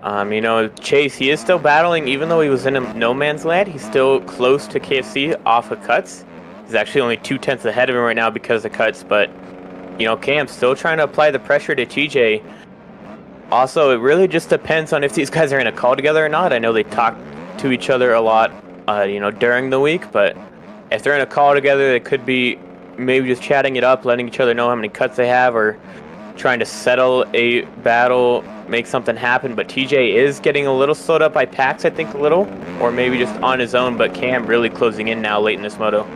You know, Chase, he is still battling, even though he was in a no man's land. He's still close to KFC off of cuts. He's actually only 2/10 ahead of him right now because of cuts, but, you know, Cam's still trying to apply the pressure to TJ. Also, it really just depends on if these guys are in a call together or not. I know they talk to each other a lot, you know, during the week, but if they're in a call together, they could be maybe just chatting it up, letting each other know how many cuts they have, or trying to settle a battle, make something happen. But TJ is getting a little slowed up by Pax, I think, a little, or maybe just on his own, but Cam really closing in now late in this moto.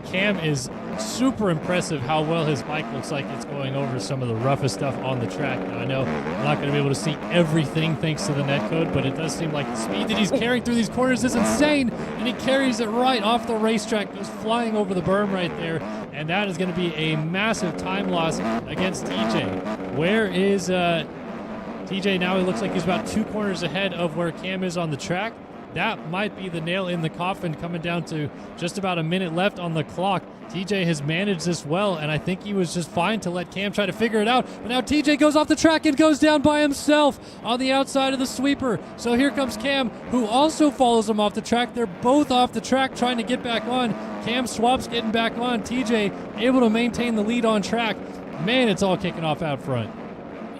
Cam is super impressive how well his bike looks like it's going over some of the roughest stuff on the track. Now, I know I'm not going to be able to see everything thanks to the netcode, but it does seem like the speed that he's carrying through these corners is insane, and he carries it right off the racetrack, goes flying over the berm right there, and that is going to be a massive time loss against TJ. Where is TJ now? It looks like he's about 2 corners ahead of where Cam is on the track. That might be the nail in the coffin, coming down to just about a minute left on the clock. TJ has managed this well, and I think he was just fine to let Cam try to figure it out. But now TJ goes off the track and goes down by himself on the outside of the sweeper. So here comes Cam, who also follows him off the track. They're both off the track trying to get back on. Cam swaps getting back on. TJ able to maintain the lead on track. Man, it's all kicking off out front.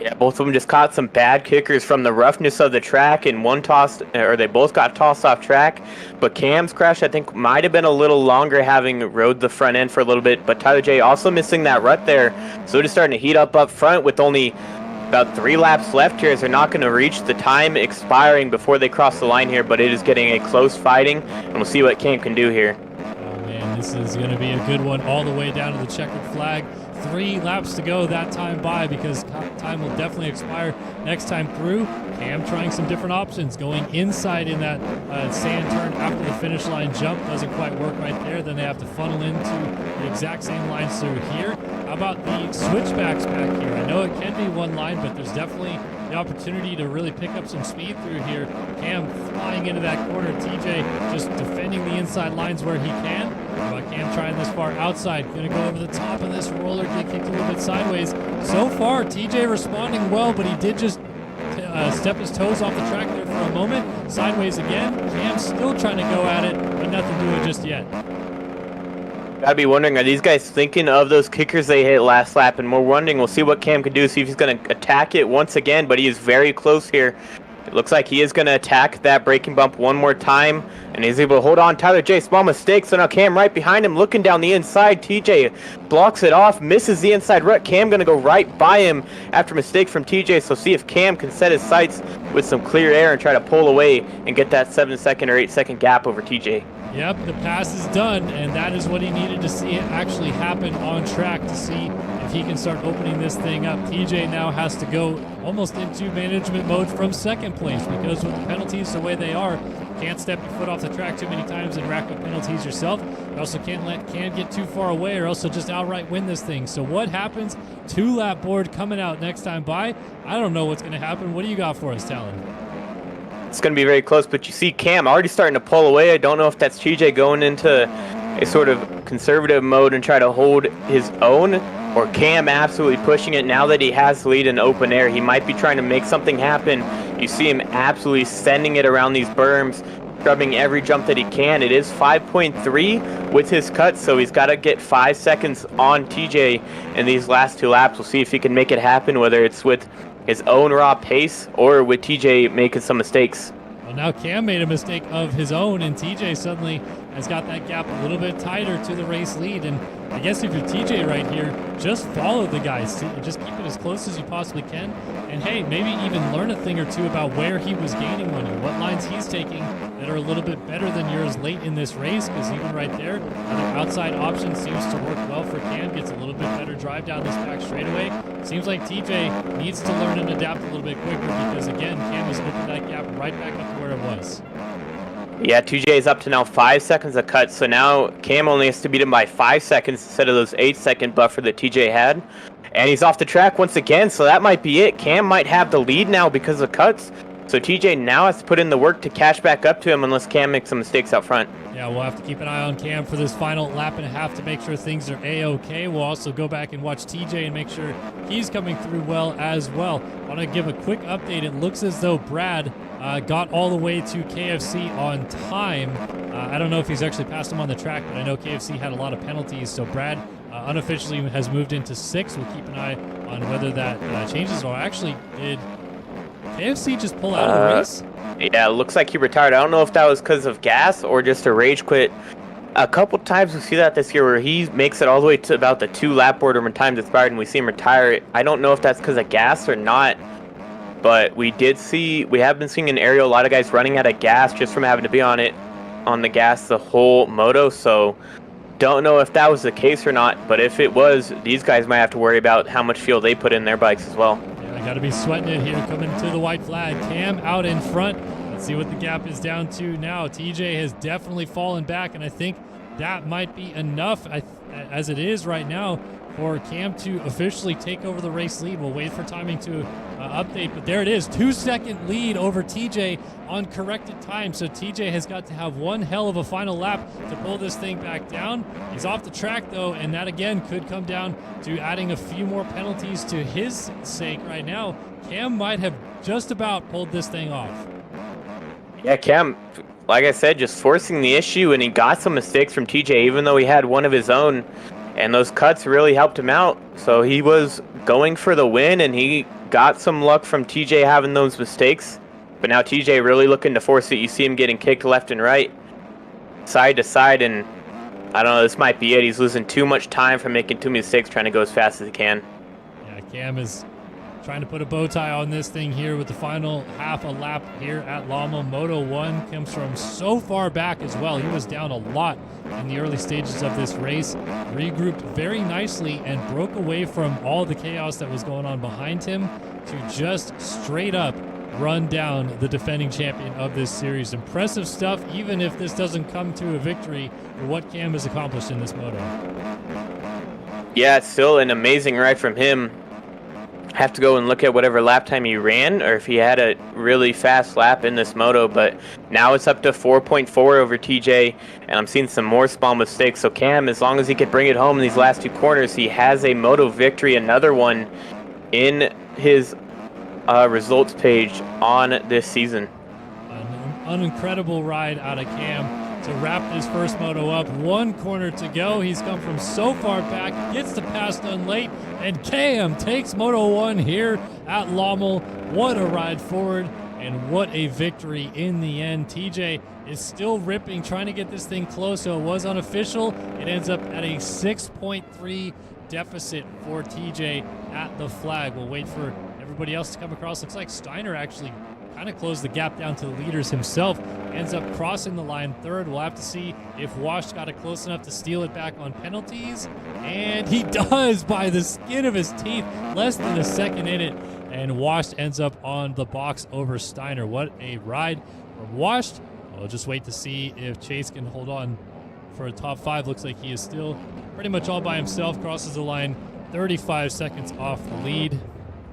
Yeah, both of them just caught some bad kickers from the roughness of the track, and they both got tossed off track. But Cam's crash, I think, might have been a little longer, having rode the front end for a little bit. But Tyler J also missing that rut there, so just starting to heat up front with only about 3 laps left here, as they're not going to reach the time expiring before they cross the line here. But it is getting a close fighting, and we'll see what Cam can do here. Oh man, this is going to be a good one all the way down to the checkered flag. 3 laps to go that time by, because time will definitely expire next time through. Cam trying some different options, going inside in that sand turn after the finish line jump. Doesn't quite work right there. Then they have to funnel into the exact same lines through here. How about the switchbacks back here? I know it can be one line, but there's definitely the opportunity to really pick up some speed through here. Cam flying into that corner. TJ just defending the inside lines where he can. Cam trying this far outside. Going to go over the top of this roller. Get kicked a little bit sideways. So far, TJ responding well, but he did just step his toes off the track there for a moment. Sideways again. Cam still trying to go at it, but nothing doing just yet. Gotta be wondering, are these guys thinking of those kickers they hit last lap? And we're wondering, we'll see what Cam can do, see if he's going to attack it once again, but he is very close here. It looks like he is going to attack that braking bump one more time, and he's able to hold on. Tyler J, small mistake, so now Cam right behind him, looking down the inside. TJ blocks it off, misses the inside rut. Cam going to go right by him after mistake from TJ, so see if Cam can set his sights with some clear air and try to pull away and get that 7-second or 8-second gap over TJ. Yep, the pass is done, and that is what he needed to see it actually happen on track, to see if he can start opening this thing up. TJ now has to go almost into management mode from second place, because with the penalties the way they are, can't step your foot off the track too many times and rack up penalties yourself. You also can't let Cam get too far away, or else he'll just outright win this thing. So what happens? 2-lap board coming out next time by. I don't know what's going to happen. What do you got for us, Talon? It's going to be very close, but you see Cam already starting to pull away. I don't know if that's TJ going into a sort of conservative mode and try to hold his own, or Cam absolutely pushing it now that he has the lead in open air. He might be trying to make something happen. You see him absolutely sending it around these berms, scrubbing every jump that he can. It is 5.3 with his cut, so he's got to get 5 seconds on TJ in these last 2 laps. We'll see if he can make it happen, whether it's with his own raw pace or with TJ making some mistakes. Well, now Cam made a mistake of his own, and TJ suddenly has got that gap a little bit tighter to the race lead. And I guess if you're TJ right here, just follow the guys. Just keep it as close as you possibly can. And hey, maybe even learn a thing or two about where he was gaining on you, what lines he's taking that are a little bit better than yours late in this race, because even right there, the outside option seems to work well for Cam. Gets a little bit better drive down this back straightaway. Seems like TJ needs to learn and adapt a little bit quicker, because again, Cam has opened that gap right back up to where it was. Yeah, 2J is up to now 5 seconds of cut, so now Cam only has to beat him by 5 seconds instead of those 8-second buffer that TJ had. And he's off the track once again, so that might be it. Cam might have the lead now because of cuts. So TJ now has to put in the work to catch back up to him unless Cam makes some mistakes out front. Yeah, we'll have to keep an eye on Cam for this final lap and a half to make sure things are A-okay. We'll also go back and watch TJ and make sure he's coming through well as well. I want to give a quick update. It looks as though Brad got all the way to KFC on time. I don't know if he's actually passed him on the track, but I know KFC had a lot of penalties, so Brad unofficially has moved into 6th. We'll keep an eye on whether that changes, or actually did KFC just pull out of the race? Yeah, it looks like he retired. I don't know if that was because of gas or just a rage quit. A couple times we see that this year where he makes it all the way to about the 2-lap border when time's expired and we see him retire. I don't know if that's because of gas or not, but we have been seeing in aerial a lot of guys running out of gas just from having to be on the gas the whole moto. So don't know if that was the case or not, but if it was, these guys might have to worry about how much fuel they put in their bikes as well. Got to be sweating it here coming to the white flag. Cam out in front. Let's see what the gap is down to now. TJ has definitely fallen back, and I think that might be enough as it is right now for Cam to officially take over the race lead. We'll wait for timing to update, but there it is. 2-second lead over TJ on corrected time. So TJ has got to have one hell of a final lap to pull this thing back down. He's off the track though, and that again could come down to adding a few more penalties to his sake right now. Cam might have just about pulled this thing off. Yeah, Cam, like I said, just forcing the issue, and he got some mistakes from TJ, even though he had one of his own, and those cuts really helped him out. So he was going for the win, and he got some luck from TJ having those mistakes. But now TJ really looking to force it. You see him getting kicked left and right, side to side, and I don't know, this might be it. He's losing too much time from making too many mistakes, trying to go as fast as he can. Yeah, Cam is trying to put a bow tie on this thing here with the final half a lap here at Lommel. Moto 1 comes from so far back as well. He was down a lot in the early stages of this race, regrouped very nicely and broke away from all the chaos that was going on behind him to just straight up run down the defending champion of this series. Impressive stuff, even if this doesn't come to a victory for what Cam has accomplished in this moto. Yeah, it's still an amazing ride from him. Have to go and look at whatever lap time he ran, or if he had a really fast lap in this moto, but now it's up to 4.4 over TJ, and I'm seeing some more small mistakes. So Cam, as long as he could bring it home in these last 2 corners, he has a moto victory, another one in his results page on this season. An incredible ride out of Cam to wrap this first moto up. 1 corner to go. He's come from so far back, gets the pass done late, and Cam takes Moto 1 here at Lommel. What a ride forward, and what a victory in the end. TJ is still ripping, trying to get this thing close, so it was unofficial. It ends up at a 6.3 deficit for TJ at the flag. We'll wait for everybody else to come across. Looks like Steiner actually kind of closed the gap down to the leaders himself, ends up crossing the line 3rd. We'll have to see if Wash got it close enough to steal it back on penalties, and he does by the skin of his teeth, less than a second in it, and Wash ends up on the box over Steiner. What a ride from Wash. We'll just wait to see if Chase can hold on for a top 5. Looks like he is still pretty much all by himself, crosses the line 35 seconds off the lead,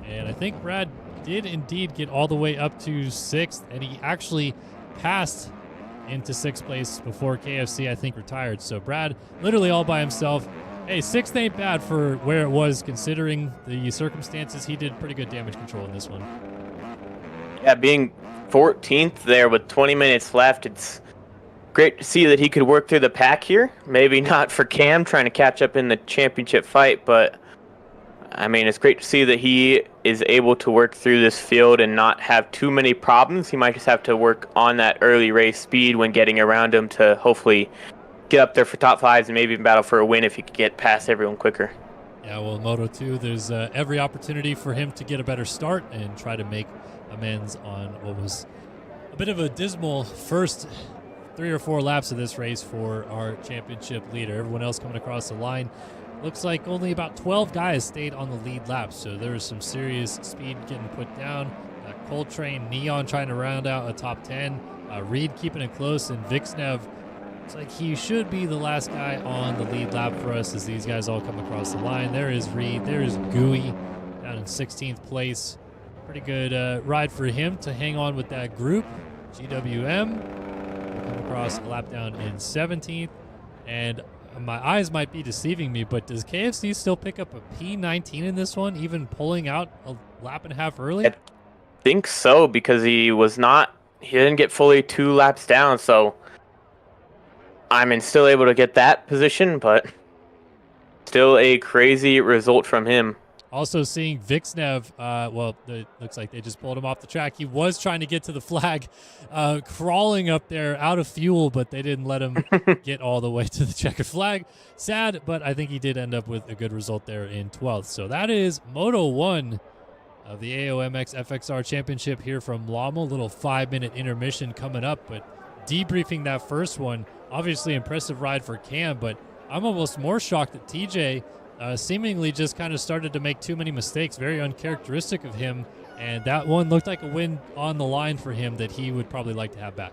and I think Brad did indeed get all the way up to 6th, and he actually passed into 6th place before KFC, I think, retired. So Brad literally all by himself. Hey, 6th ain't bad for where it was, considering the circumstances. He did pretty good damage control in this one. Yeah, being 14th there with 20 minutes left, it's great to see that he could work through the pack here. Maybe not for Cam trying to catch up in the championship fight, but I mean, it's great to see that he is able to work through this field and not have too many problems. He might just have to work on that early race speed when getting around him to hopefully get up there for top 5s and maybe even battle for a win if he could get past everyone quicker. Yeah, well, Moto 2, there's every opportunity for him to get a better start and try to make amends on what was a bit of a dismal first 3 or 4 laps of this race for our championship leader. Everyone else coming across the line. Looks like only about 12 guys stayed on the lead lap, so there was some serious speed getting put down. Coltrane, Neon trying to round out a top 10. Reed keeping it close, and Vixnev Looks like he should be the last guy on the lead lap for us as these guys all come across the line. There is Reed. There is Gooey down in 16th place. Pretty good ride for him to hang on with that group. GWM come across a lap down in 17th. And my eyes might be deceiving me, but does KFC still pick up a P19 in this one, even pulling out a lap and a half early? I think so, because he didn't get fully 2 laps down, so I'm still able to get that position, but still a crazy result from him. Also seeing Vixnev, well, it looks like they just pulled him off the track. He was trying to get to the flag, crawling up there out of fuel, but they didn't let him get all the way to the checkered flag. Sad, but I think he did end up with a good result there in 12th. So that is Moto 1 of the AOMX FXR Championship here from Lommel. Little 5-minute intermission coming up, but debriefing that first one, obviously impressive ride for Cam, but I'm almost more shocked that TJ seemingly just kind of started to make too many mistakes, very uncharacteristic of him, and that one looked like a win on the line for him that he would probably like to have back.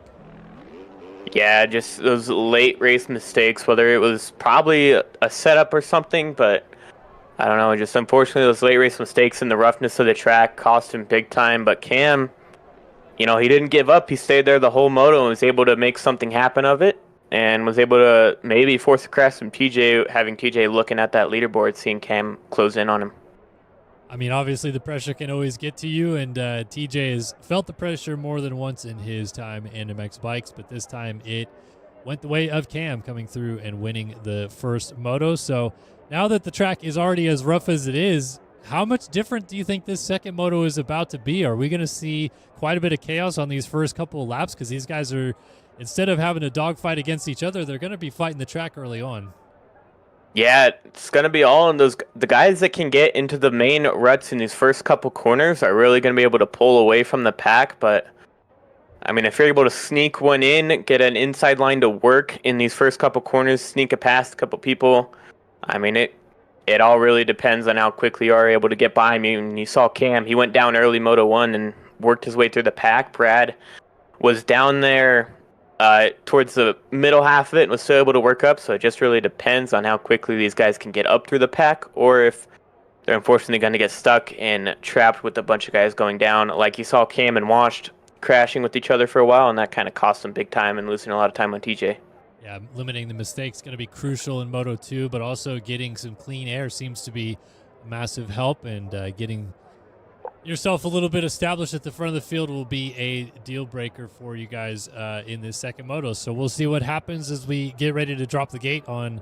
Yeah, just those late race mistakes, whether it was probably a setup or something, but I don't know, just unfortunately those late race mistakes and the roughness of the track cost him big time. But Cam, he didn't give up. He stayed there the whole moto and was able to make something happen of it, and was able to maybe force a crash from TJ, having TJ looking at that leaderboard, seeing Cam close in on him. I mean, obviously the pressure can always get to you, and TJ has felt the pressure more than once in his time in MX Bikes, but this time it went the way of Cam coming through and winning the first moto. So now that the track is already as rough as it is, how much different do you think this second moto is about to be? Are we going to see quite a bit of chaos on these first couple of laps? Because these guys are, instead of having a dogfight against each other, they're going to be fighting the track early on. Yeah, it's going to be all in the guys that can get into the main ruts in these first couple corners are really going to be able to pull away from the pack. But, I mean, if you're able to sneak one in, get an inside line to work in these first couple corners, sneak it past a couple people, I mean, it all really depends on how quickly you are able to get by me. And you saw Cam, he went down early Moto 1 and worked his way through the pack. Brad was down there towards the middle half of it and was still able to work up. So it just really depends on how quickly these guys can get up through the pack, or if they're unfortunately going to get stuck and trapped with a bunch of guys going down. Like you saw Cam and Washed crashing with each other for a while, and that kind of cost them big time and losing a lot of time on TJ. Yeah, limiting the mistakes is going to be crucial in Moto 2, but also getting some clean air seems to be a massive help, and getting yourself a little bit established at the front of the field will be a deal breaker for you guys in this second moto. So we'll see what happens as we get ready to drop the gate on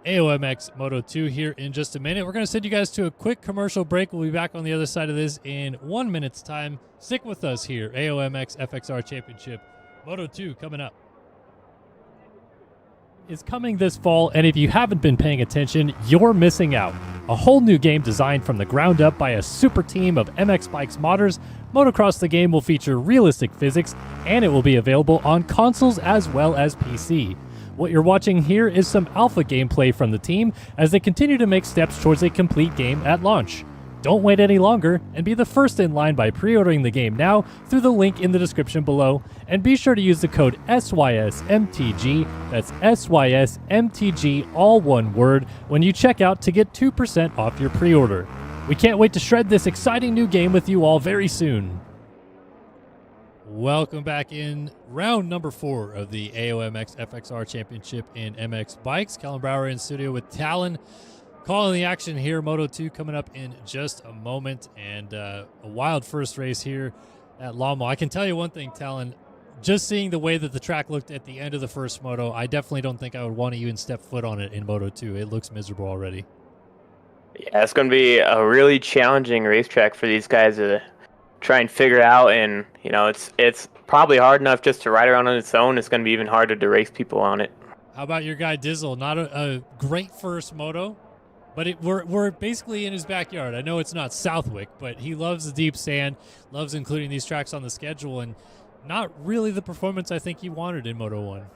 AOMX Moto 2 here in just a minute. We're going to send you guys to a quick commercial break. We'll be back on the other side of this in 1 minute's time. Stick with us here. AOMX FXR Championship Moto 2 coming up. Is coming this fall, and if you haven't been paying attention, you're missing out. A whole new game designed from the ground up by a super team of MX Bikes modders. Motocross the game will feature realistic physics, and it will be available on consoles as well as PC. What you're watching here is some alpha gameplay from the team as they continue to make steps towards a complete game at launch. Don't wait any longer and be the first in line by pre-ordering the game now through the link in the description below, and be sure to use the code SYSMTG, that's SYSMTG, all one word, when you check out to get 2% off your pre-order. We can't wait to shred this exciting new game with you all very soon. Welcome back in round number 4 of the AOMX FXR Championship in MX Bikes. Callum Brower in studio with Talon. Calling the action here, Moto 2 coming up in just a moment, and a wild first race here at Lommel. I can tell you one thing, Talon, just seeing the way that the track looked at the end of the first moto, I definitely don't think I would want to even step foot on it in Moto 2. It looks miserable already. Yeah, it's going to be a really challenging racetrack for these guys to try and figure out, and it's probably hard enough just to ride around on its own. It's going to be even harder to race people on it. How about your guy Dizzle? Not a great first moto, but we're basically in his backyard. I know it's not Southwick, but he loves the deep sand, loves including these tracks on the schedule, and not really the performance I think he wanted in Moto 1.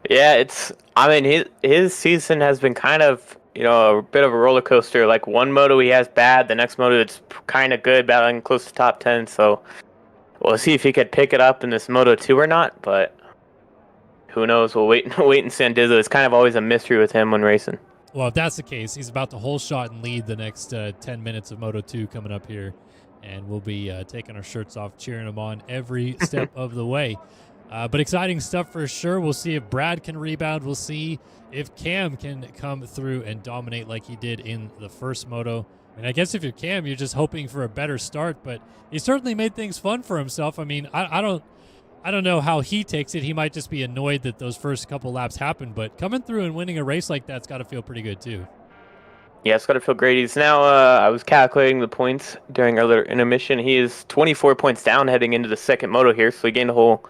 Yeah, his season has been kind of, a bit of a roller coaster. Like one moto he has bad, the next moto it's kind of good, battling close to top 10. So we'll see if he could pick it up in this Moto 2 or not, but who knows? We'll wait and see on Dizzle. It's kind of always a mystery with him when racing. Well, if that's the case, he's about to whole shot and lead the next 10 minutes of Moto2 coming up here. And we'll be taking our shirts off, cheering him on every step of the way. But exciting stuff for sure. We'll see if Brad can rebound. We'll see if Cam can come through and dominate like he did in the first moto. And I guess if you're Cam, you're just hoping for a better start. But he certainly made things fun for himself. I mean, I don't know how he takes it. He might just be annoyed that those first couple laps happened. But coming through and winning a race like that's got to feel pretty good too. Yeah, it's got to feel great. He's now, I was calculating the points during our little intermission. He is 24 points down heading into the second moto here, so he gained a whole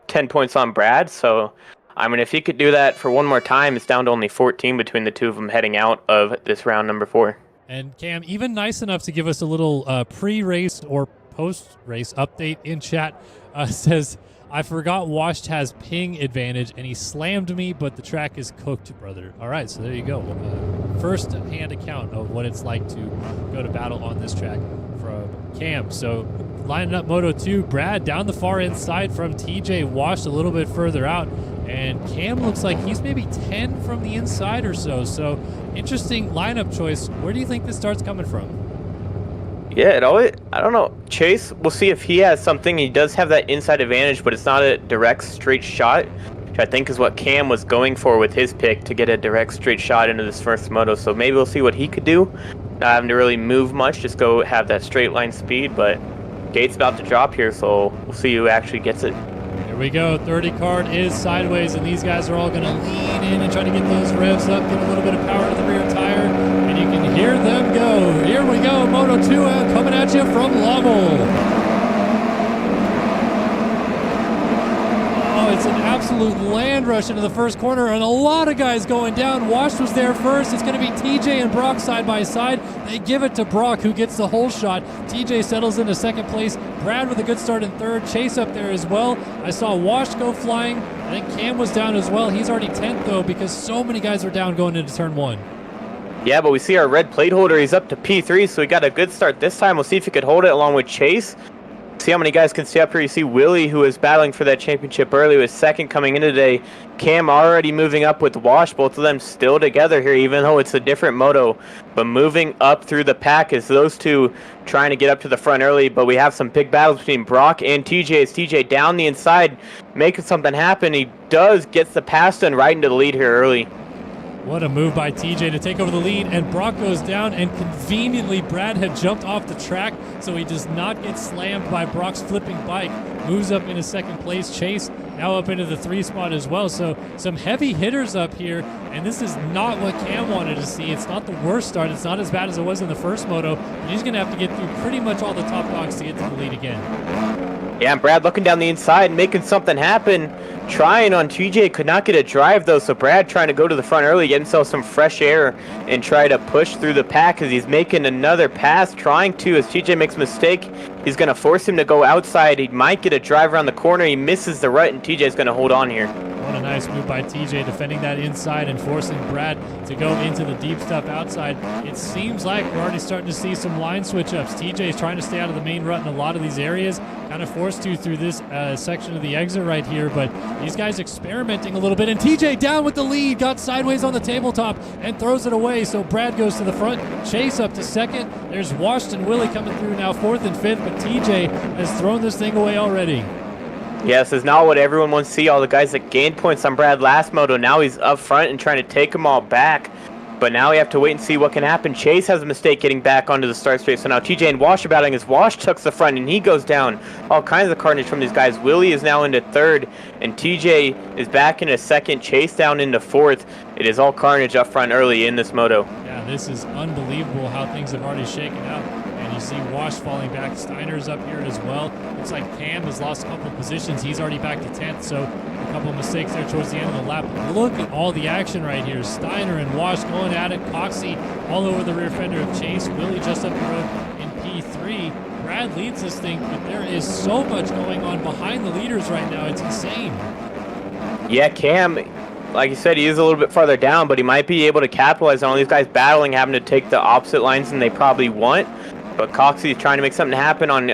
10 points on Brad. So, I mean, if he could do that for one more time, it's down to only 14 between the two of them heading out of this round number 4. And Cam, even nice enough to give us a little pre-race or post-race update in chat, says, I forgot Washed has ping advantage, and he slammed me, but the track is cooked, brother. All right, so there you go. First-hand account of what it's like to go to battle on this track from Cam. So lining up Moto 2, Brad down the far inside from TJ, Washed a little bit further out, and Cam looks like he's maybe 10 from the inside or so. So interesting lineup choice. Where do you think this start's coming from? Yeah, I don't know. Chase, we'll see if he has something. He does have that inside advantage, but it's not a direct straight shot, which I think is what Cam was going for with his pick, to get a direct straight shot into this first moto. So maybe we'll see what he could do. Not having to really move much, just go have that straight line speed. But gate's about to drop here, so we'll see who actually gets it. Here we go. 30 card is sideways, and these guys are all going to lean in and try to get those revs up, get a little bit of power to the rear tire, and you can hear them go. Here we go. Moto 2 coming at you from Lommel. Oh, it's an absolute land rush into the first corner, and a lot of guys going down. Wash was there first. It's going to be TJ and Brock side by side. They give it to Brock, who gets the whole shot. TJ settles into second place. Brad with a good start in third. Chase up there as well. I saw Wash go flying. I think Cam was down as well. He's already 10th, though, because so many guys are down going into turn 1. Yeah, but we see our red plate holder. He's up to P3, so we got a good start this time. We'll see if he could hold it along with Chase. See how many guys can stay up here. You see Willie, who was battling for that championship early, was second coming in today. Cam already moving up with Wash, both of them still together here, even though it's a different moto. But moving up through the pack is those two trying to get up to the front early. But we have some big battles between Brock and TJ. As TJ down the inside, making something happen. He gets the pass done right into the lead here early. What a move by TJ to take over the lead, and Brock goes down, and conveniently Brad had jumped off the track, so he does not get slammed by Brock's flipping bike. Moves up into second place. Chase now up into the 3 spot as well. So some heavy hitters up here, and this is not what Cam wanted to see. It's not the worst start. It's not as bad as it was in the first moto, but he's going to have to get through pretty much all the top dogs to get to the lead again. Yeah, and Brad looking down the inside, making something happen. Trying on TJ, could not get a drive though, so Brad trying to go to the front early, get himself some fresh air, and try to push through the pack as he's making another pass, trying to, as TJ makes a mistake, he's going to force him to go outside. He might get a drive around the corner, he misses the rut, and TJ's going to hold on here. What a nice move by TJ, defending that inside and forcing Brad to go into the deep stuff outside. It seems like we're already starting to see some line switch-ups. TJ is trying to stay out of the main rut in a lot of these areas, kind of forced to through this section of the exit right here, but these guys experimenting a little bit, and TJ down with the lead, got sideways on the tabletop and throws it away, so Brad goes to the front. Chase up to second. There's Washington Willie coming through now 4th and 5th, but TJ has thrown this thing away already. Yes, is not what everyone wants to see. All the guys that gained points on Brad last moto, now he's up front and trying to take them all back. But now we have to wait and see what can happen. Chase has a mistake getting back onto the start straight. So now TJ and Wash are battling as Wash tucks the front and he goes down. All kinds of carnage from these guys. Willie is now into 3rd and TJ is back into 2nd. Chase down into 4th. It is all carnage up front early in this moto. Yeah, this is unbelievable how things have already shaken out. And you see Wash falling back. Steiner's up here as well. Looks like Cam has lost a couple of positions. He's already back to 10th, so a couple of mistakes there towards the end of the lap. Look at all the action right here. Steiner and Wash going at it. Coxey all over the rear fender of Chase. Willie just up the road in P3. Brad leads this thing, but there is so much going on behind the leaders right now. It's insane. Yeah, Cam, like you said, he is a little bit farther down, but he might be able to capitalize on all these guys battling, having to take the opposite lines than they probably want. But Coxey is trying to make something happen on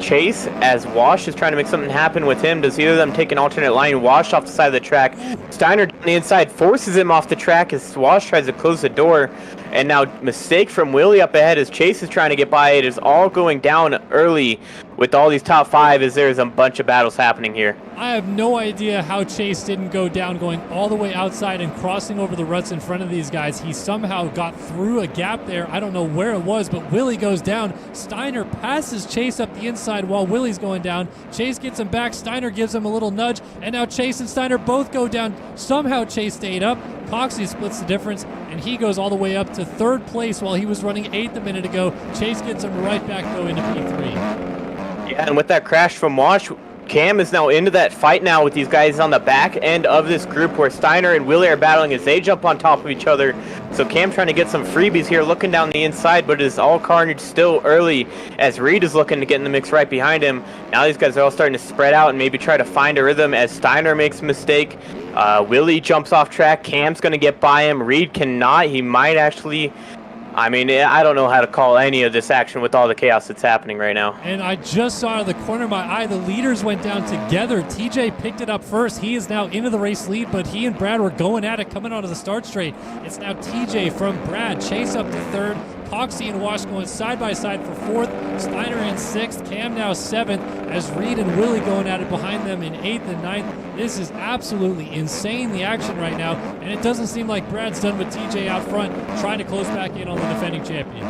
Chase, as Wash is trying to make something happen with him. Does either of them take an alternate line? Wash off the side of the track. Steiner on the inside forces him off the track as Wash tries to close the door. And now mistake from Willie up ahead as Chase is trying to get by. It is all going down early with all these top five as there's a bunch of battles happening here. I have no idea how Chase didn't go down, going all the way outside and crossing over the ruts in front of these guys. He somehow got through a gap there. I don't know where it was, but Willie goes down. Steiner passes Chase up the inside while Willie's going down. Chase gets him back. Steiner gives him a little nudge, and now Chase and Steiner both go down. Somehow Chase stayed up. Coxie splits the difference, and he goes all the way up to third place while he was running 8th a minute ago. Chase gets him right back, though, into P3. Yeah, and with that crash from Wash, Cam is now into that fight now with these guys on the back end of this group where Steiner and Willie are battling as they jump on top of each other. So Cam trying to get some freebies here, looking down the inside, but it is all carnage still early as Reed is looking to get in the mix right behind him. Now these guys are all starting to spread out and maybe try to find a rhythm as Steiner makes a mistake. Willie jumps off track. Cam's going to get by him. Reed cannot. He might actually... I mean, I don't know how to call any of this action with all the chaos that's happening right now. And I just saw out of the corner of my eye, the leaders went down together. TJ picked it up first. He is now into the race lead, but he and Brad were going at it coming onto the start straight. It's now TJ from Brad. Chase up to third. Coxie and Wash going side by side for fourth. Steiner in sixth. Cam now seventh as Reed and Willie going at it behind them in eighth and ninth. This is absolutely insane, the action right now. And it doesn't seem like Brad's done with TJ out front, trying to close back in on the defending champion.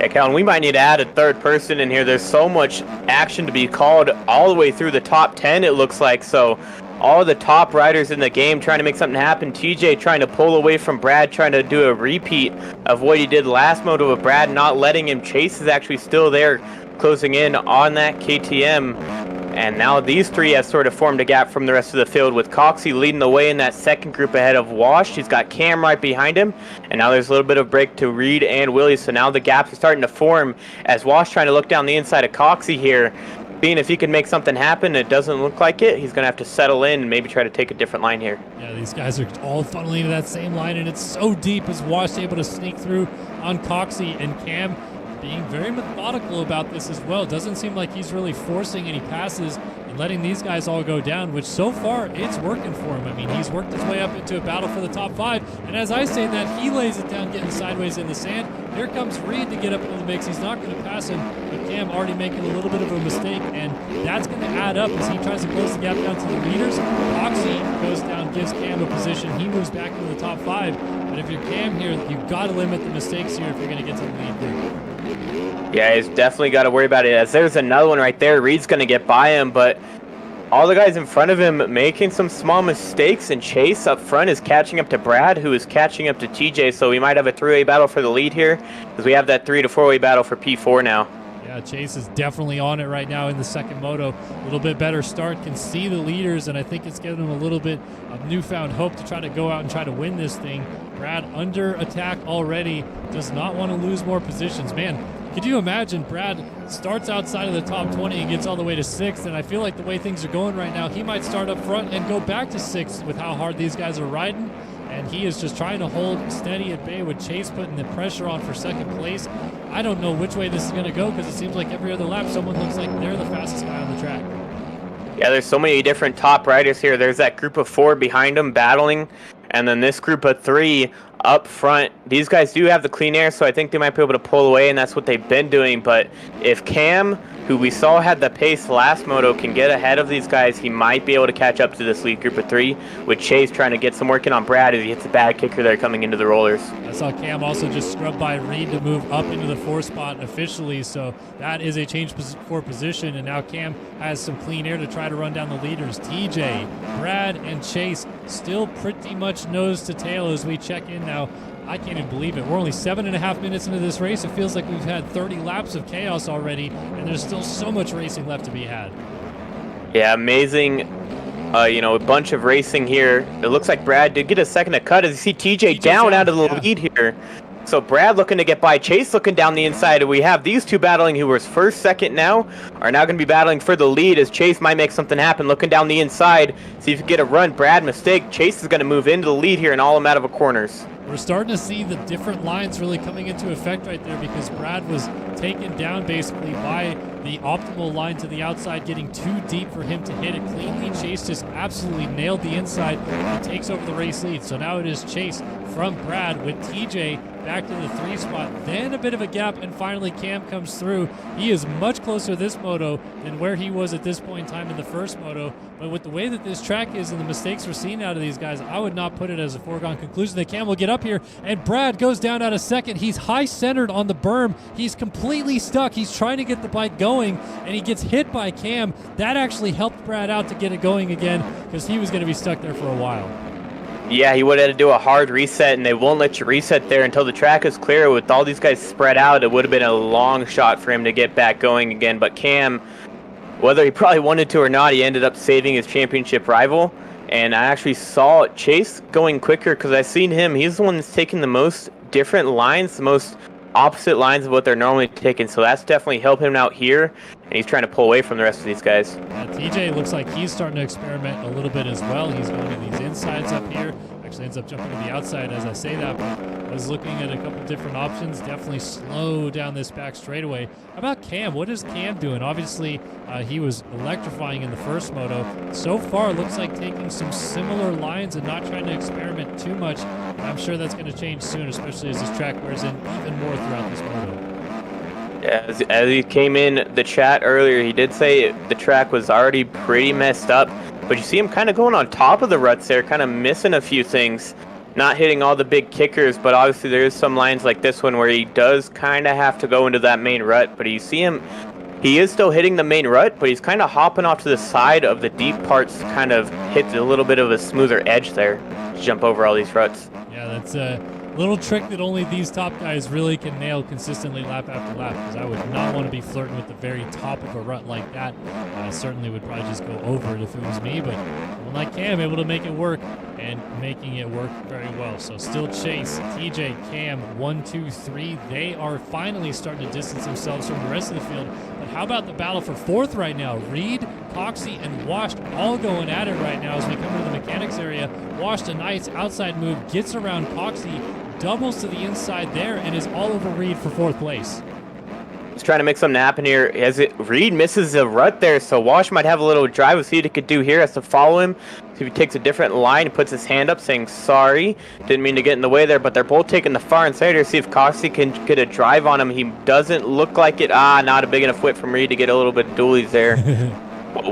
Yeah, Calvin, we might need to add a third person in here. There's so much action to be called all the way through the top 10, it looks like. So all the top riders in the game trying to make something happen. TJ trying to pull away from Brad, trying to do a repeat of what he did last moto with Brad, not letting him. Chase is actually still there, closing in on that KTM. And now these three have sort of formed a gap from the rest of the field, with Coxie leading the way in that second group ahead of Wash. He's got Cam right behind him. And now there's a little bit of break to Reed and Willie. So now the gaps are starting to form as Wash trying to look down the inside of Coxie here. Being if he can make something happen, it doesn't look like it. He's going to have to settle in and maybe try to take a different line here. Yeah, these guys are all funneling into that same line, and it's so deep as Wash able to sneak through on Coxie, and Cam being very methodical about this as well. Doesn't seem like he's really forcing any passes and letting these guys all go down, which so far it's working for him. I mean, he's worked his way up into a battle for the top five, and as I say that, he lays it down getting sideways in the sand. Here comes Reed to get up into the mix. He's not going to pass him, but Cam already making a little bit of a mistake, and that's going to add up as he tries to close the gap down to the leaders. Coxie goes down, gives Cam a position. He moves back into the top five, but if you're Cam here, you've got to limit the mistakes here if you're going to get to the lead group. Yeah, he's definitely got to worry about it, as there's another one right there. Reed's going to get by him, but all the guys in front of him making some small mistakes, and Chase up front is catching up to Brad, who is catching up to TJ, so we might have a three-way battle for the lead here, because we have that 3 to 4-way battle for P4 now. Yeah, Chase is definitely on it right now in the second moto. A little bit better start, can see the leaders, and I think it's giving him a little bit of newfound hope to try to go out and try to win this thing. Brad under attack already, does not want to lose more positions. Man, could you imagine Brad starts outside of the top 20 and gets all the way to 6th, and I feel like the way things are going right now, he might start up front and go back to 6th with how hard these guys are riding, and he is just trying to hold steady at bay with Chase putting the pressure on for second place. I don't know which way this is going to go, because it seems like every other lap someone looks like they're the fastest guy on the track. Yeah, there's so many different top riders here. There's that group of 4 behind him battling, and then this group of 3 up front. These guys do have the clean air, so I think they might be able to pull away, and that's what they've been doing. But if Cam, who we saw had the pace last moto, can get ahead of these guys, he might be able to catch up to this lead group of 3, with Chase trying to get some work in on Brad as he hits a bad kicker there coming into the rollers. I saw Cam also just scrub by Reed to move up into the 4 spot officially, so that is a change for position, and now Cam has some clean air to try to run down the leaders. TJ, Brad, and Chase still pretty much nose to tail as we check in now. I can't even believe it. We're only 7.5 minutes into this race. It feels like we've had 30 laps of chaos already, and there's still so much racing left to be had. Yeah, amazing. A bunch of racing here. It looks like Brad did get a second to cut as you see TJ down out of the lead here. So Brad looking to get by, Chase looking down the inside, and we have these two battling who were first, second now, are now going to be battling for the lead as Chase might make something happen, looking down the inside, see if you can get a run. Brad mistake, Chase is going to move into the lead here and all them out of the corners. we're starting to see the different lines really coming into effect right there, because Brad was taken down basically by the optimal line to the outside, getting too deep for him to hit it cleanly. Chase just absolutely nailed the inside and takes over the race lead. So now it is Chase from Brad with TJ back to the 3 spot, then a bit of a gap, and finally Cam comes through. He is much closer this moto than where he was at this point in time in the first moto, but with the way that this track is and the mistakes we're seeing out of these guys, I would not put it as a foregone conclusion that Cam will get up here, and Brad goes down out of second. He's high-centered on the berm. He's completely stuck. He's trying to get the bike going, and he gets hit by Cam. That actually helped Brad out to get it going again, because he was going to be stuck there for a while. Yeah, he would have had to do a hard reset, and they won't let you reset there until the track is clear. With all these guys spread out, it would have been a long shot for him to get back going again. But Cam, whether he probably wanted to or not, he ended up saving his championship rival. And I actually saw Chase going quicker, because I seen him. He's the one that's taking the most different lines, the most opposite lines of what they're normally taking. So that's definitely helped him out here, and he's trying to pull away from the rest of these guys. TJ looks like he's starting to experiment a little bit as well. He's going to these insides up here. Actually ends up jumping to the outside as I say that, but I was looking at a couple different options. Definitely slow down this back straightaway. How about Cam? What is Cam doing? Obviously, he was electrifying in the first moto. So far, looks like taking some similar lines and not trying to experiment too much. I'm sure that's going to change soon, especially as this track wears in even more throughout this moto. Yeah, as he came in the chat earlier, he did say the track was already pretty messed up. But you see him kind of going on top of the ruts there, kind of missing a few things, not hitting all the big kickers. But obviously there is some lines like this one where he does kind of have to go into that main rut. But you see him, he is still hitting the main rut, but he's kind of hopping off to the side of the deep parts, kind of hits a little bit of a smoother edge there to jump over all these ruts. Yeah, that's a little trick that only these top guys really can nail consistently lap after lap, because I would not want to be flirting with the very top of a rut like that. I certainly would probably just go over it if it was me, but like Cam, able to make it work and making it work very well. So still Chase, TJ, Cam, 1, 2, 3. They are finally starting to distance themselves from the rest of the field. But how about the battle for fourth right now? Reed, Coxie, and Washed all going at it right now as we come into the mechanics area. Washed a nice outside move, gets around Coxie, doubles to the inside there, and is all over Reed for fourth place. He's trying to make something happen here. Reed misses a rut there, so Wash might have a little drive. Let's see what he could do here. Has to follow him. See if he takes a different line. He puts his hand up saying, sorry. Didn't mean to get in the way there, but they're both taking the far inside here. See if Coxie can get a drive on him. He doesn't look like it. Not a big enough whip from Reed to get a little bit of dualies there.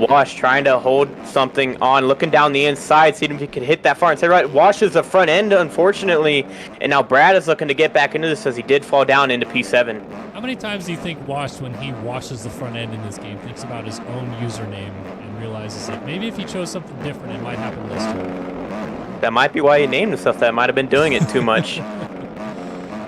Wash trying to hold something on, looking down the inside, seeing if he can hit that far inside right. Wash is the front end, unfortunately, and now Brad is looking to get back into this as he did fall down into P7. How many times do you think Wash, when he washes the front end in this game, thinks about his own username and realizes that maybe if he chose something different, it might happen this time? That might be why he named himself that. Might have been doing it too much.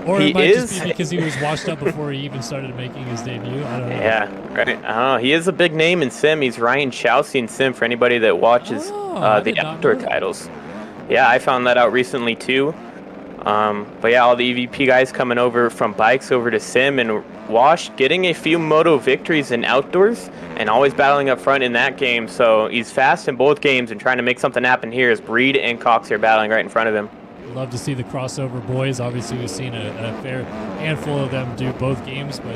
Or it might just be because he was washed up before he even started making his debut. I don't know. Yeah, right. I don't know. He is a big name in Sim. He's Ryan Chowsey in Sim for anybody that watches the outdoor titles. Yeah, I found that out recently too. But yeah, all the EVP guys coming over from bikes over to Sim, and Wash getting a few moto victories in outdoors and always battling up front in that game. So he's fast in both games and trying to make something happen here as Breed and Cox are battling right in front of him. Love to see the crossover boys. Obviously, we've seen a fair handful of them do both games, but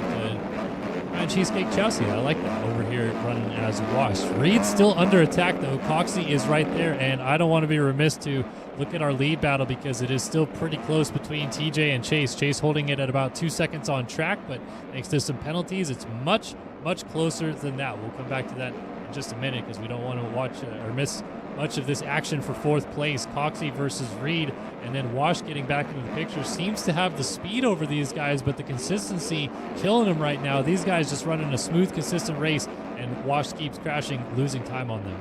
Ryan Cheesecake Chelsea, I like that over here running as Wash. Reed's still under attack, though. Coxie is right there, and I don't want to be remiss to look at our lead battle because it is still pretty close between TJ and Chase. Chase holding it at about 2 seconds on track, but thanks to some penalties, it's much, much closer than that. We'll come back to that in just a minute because we don't want to watch or miss much of this action for fourth place. Coxie versus Reed, and then Wash getting back into the picture. Seems to have the speed over these guys, but the consistency killing them right now. These guys just running a smooth, consistent race, and Wash keeps crashing, losing time on them.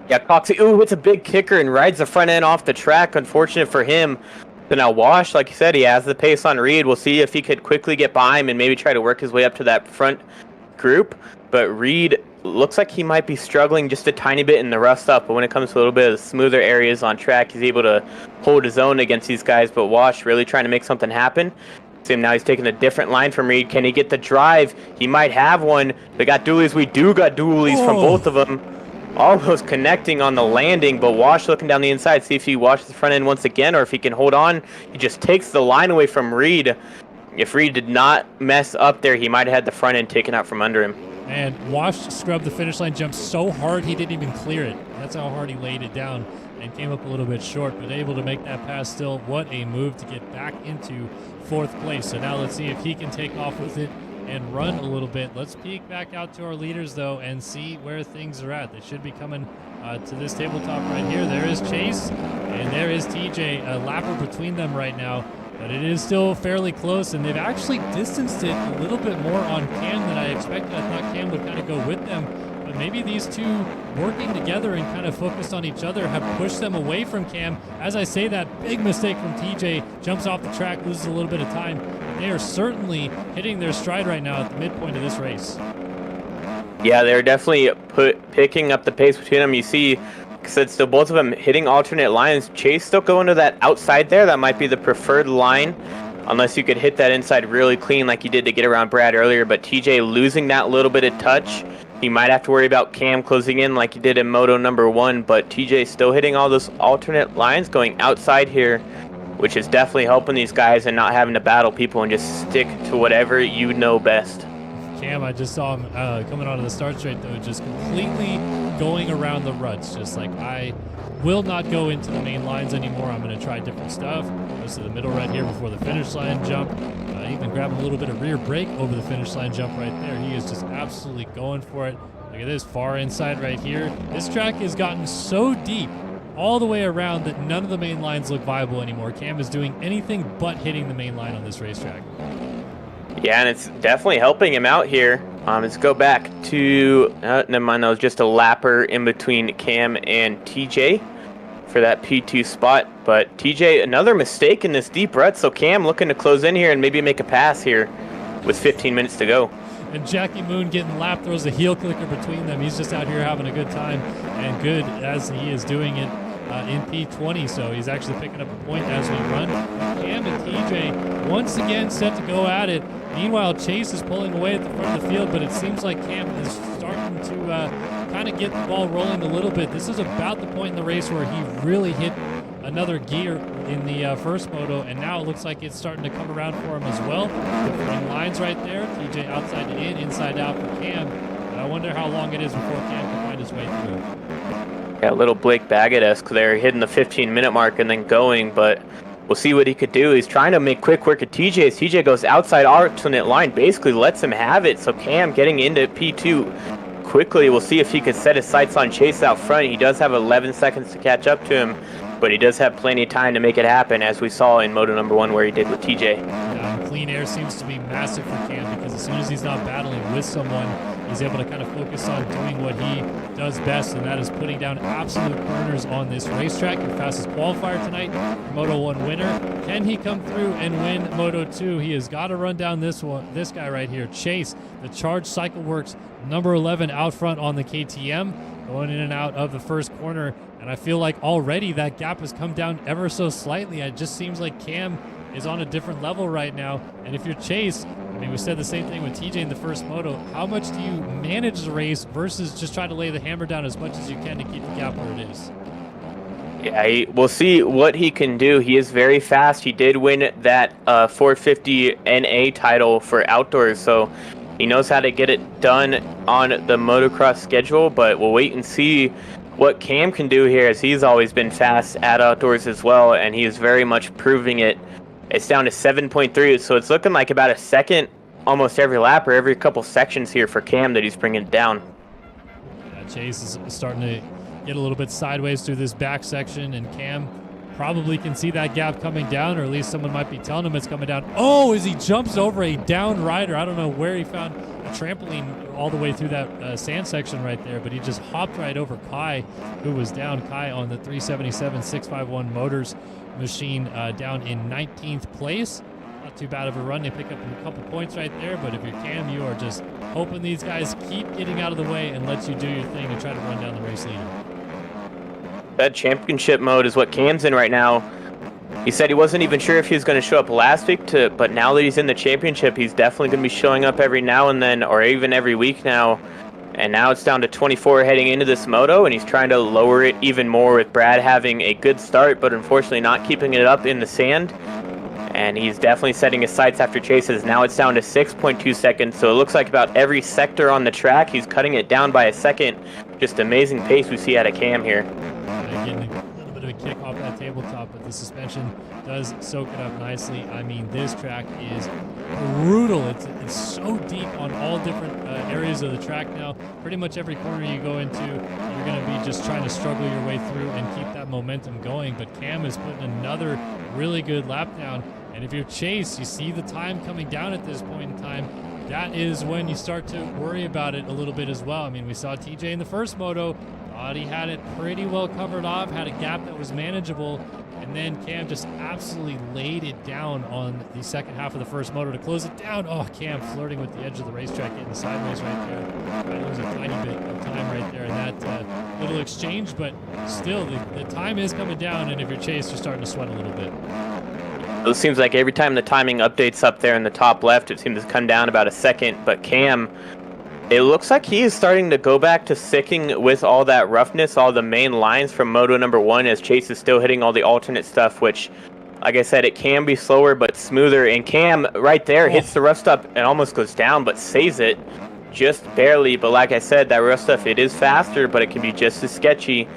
Yeah, Coxie, hits a big kicker and rides the front end off the track. Unfortunate for him. So now Wash, like you said, he has the pace on Reed. We'll see if he could quickly get by him and maybe try to work his way up to that front group. But Reed looks like he might be struggling just a tiny bit in the rust up, but when it comes to a little bit of the smoother areas on track, he's able to hold his own against these guys. But Wash really trying to make something happen. See him now, he's taking a different line from Reed. Can he get the drive? He might have one. They got dualies. We do got dualies from both of them. almost connecting on the landing, but Wash looking down the inside, see if he washes the front end once again, or if he can hold on. He just takes the line away from Reed. If Reed did not mess up there, he might have had the front end taken out from under him. And Wash scrubbed the finish line jump so hard he didn't even clear it. That's how hard he laid it down and came up a little bit short, but able to make that pass still. What a move to get back into 4th place. So now let's see if he can take off with it and run a little bit. Let's peek back out to our leaders, though, and see where things are at. They should be coming to this tabletop right here. There is Chase, and there is TJ, a lapper between them right now. But it is still fairly close, and they've actually distanced it a little bit more on Cam than I expected. I thought Cam would kind of go with them, but maybe these two working together and kind of focused on each other have pushed them away from Cam. As I say that, big mistake from TJ, jumps off the track, loses a little bit of time. They are certainly hitting their stride right now at the midpoint of this race. Yeah, they're definitely picking up the pace between them. You see, since still both of them hitting alternate lines, Chase still going to that outside there. That might be the preferred line, unless you could hit that inside really clean like you did to get around Brad earlier. But TJ losing that little bit of touch. He might have to worry about Cam closing in like he did in Moto number 1, but TJ still hitting all those alternate lines, going outside here, which is definitely helping these guys and not having to battle people and just stick to whatever you know best. Cam, I just saw him coming onto the start straight, though, just completely going around the ruts. Just like, I will not go into the main lines anymore. I'm going to try different stuff. Goes to the middle right here before the finish line jump. Even grabbing a little bit of rear brake over the finish line jump right there. He is just absolutely going for it. Look at this, far inside right here. This track has gotten so deep all the way around that none of the main lines look viable anymore. Cam is doing anything but hitting the main line on this racetrack. Yeah, and it's definitely helping him out here. Let's go back to, never mind, that was just a lapper in between Cam and TJ for that P2 spot. But TJ, another mistake in this deep rut, so Cam looking to close in here and maybe make a pass here with 15 minutes to go. And Jackie Moon getting lapped, throws a heel clicker between them. He's just out here having a good time, and good as he is doing it in P20, so he's actually picking up a point as we run. Cam and TJ once again set to go at it. Meanwhile, Chase is pulling away at the front of the field, but it seems like Cam is starting to kind of get the ball rolling a little bit. This is about the point in the race where he really hit another gear in the first moto, and now it looks like it's starting to come around for him as well. Different lines right there. TJ outside to in, inside out for Cam. I wonder how long it is before Cam can find his way through. Yeah, a little Blake Baggett-esque there, hitting the 15-minute mark and then going, but we'll see what he could do. He's trying to make quick work of TJ as TJ goes outside alternate line, basically lets him have it. So Cam getting into P2 quickly. We'll see if he could set his sights on Chase out front. He does have 11 seconds to catch up to him, but he does have plenty of time to make it happen, as we saw in Moto number 1 where he did with TJ. Clean air seems to be massive for Cam, because as soon as he's not battling with someone, he's able to kind of focus on doing what he does best, and that is putting down absolute corners on this racetrack. Your fastest qualifier tonight, Moto 1 winner. Can he come through and win Moto 2? He has got to run down this guy right here, Chase, the Charge Cycle Works number 11 out front on the KTM, going in and out of the first corner. And I feel like already that gap has come down ever so slightly. It just seems like Cam is on a different level right now. And if you're Chase, I mean, we said the same thing with TJ in the first moto. How much do you manage the race versus just try to lay the hammer down as much as you can to keep the gap where it is? Yeah, we'll see what he can do. He is very fast. He did win that 450 NA title for outdoors, so he knows how to get it done on the motocross schedule, but we'll wait and see what Cam can do here, as he's always been fast at outdoors as well, and he is very much proving it. It's down to 7.3, so it's looking like about a second almost every lap or every couple sections here for Cam that he's bringing it down. Yeah, Chase is starting to get a little bit sideways through this back section, and Cam probably can see that gap coming down, or at least someone might be telling him it's coming down. Oh, as he jumps over a down rider. I don't know where he found a trampoline all the way through that sand section right there, but he just hopped right over Kai, who was down. Kai on the 377 651 Motors machine down in 19th place. Not too bad of a run. They pick up a couple points right there, but if you're Cam, you are just hoping these guys keep getting out of the way and let you do your thing and try to run down the race leader. That championship mode is what Cam's in right now. He said he wasn't even sure if he was going to show up last week, but now that he's in the championship, he's definitely going to be showing up every now and then, or even every week now. And now it's down to 24 heading into this moto, and he's trying to lower it even more with Brad having a good start, but unfortunately not keeping it up in the sand. And he's definitely setting his sights after chases. Now it's down to 6.2 seconds, so it looks like about every sector on the track, he's cutting it down by a second. Just amazing pace we see out of Cam here. Getting a little bit of a kick off that tabletop, but the suspension does soak it up nicely. I mean, this track is brutal. It's so deep on all different areas of the track now. Pretty much every corner you go into, you're going to be just trying to struggle your way through and keep that momentum going. But Cam is putting another really good lap down. And if you're Chase, you see the time coming down at this point in time. That is when you start to worry about it a little bit as well. I mean, we saw TJ in the first moto. Thought he had it pretty well covered off, had a gap that was manageable, and then Cam just absolutely laid it down on the second half of the first moto to close it down. Oh, Cam flirting with the edge of the racetrack, getting sideways right there. Right, lose a tiny bit of time right there in that little exchange, but still, the time is coming down, and if you're Chase, you're starting to sweat a little bit. It seems like every time the timing updates up there in the top left, it seems to come down about a second, but Cam, it looks like he is starting to go back to sticking with all that roughness, all the main lines from Moto number 1, as Chase is still hitting all the alternate stuff, which, like I said, it can be slower but smoother. And Cam, right there, hits the rough stuff and almost goes down, but saves it just barely. But like I said, that rough stuff, it is faster, but it can be just as sketchy.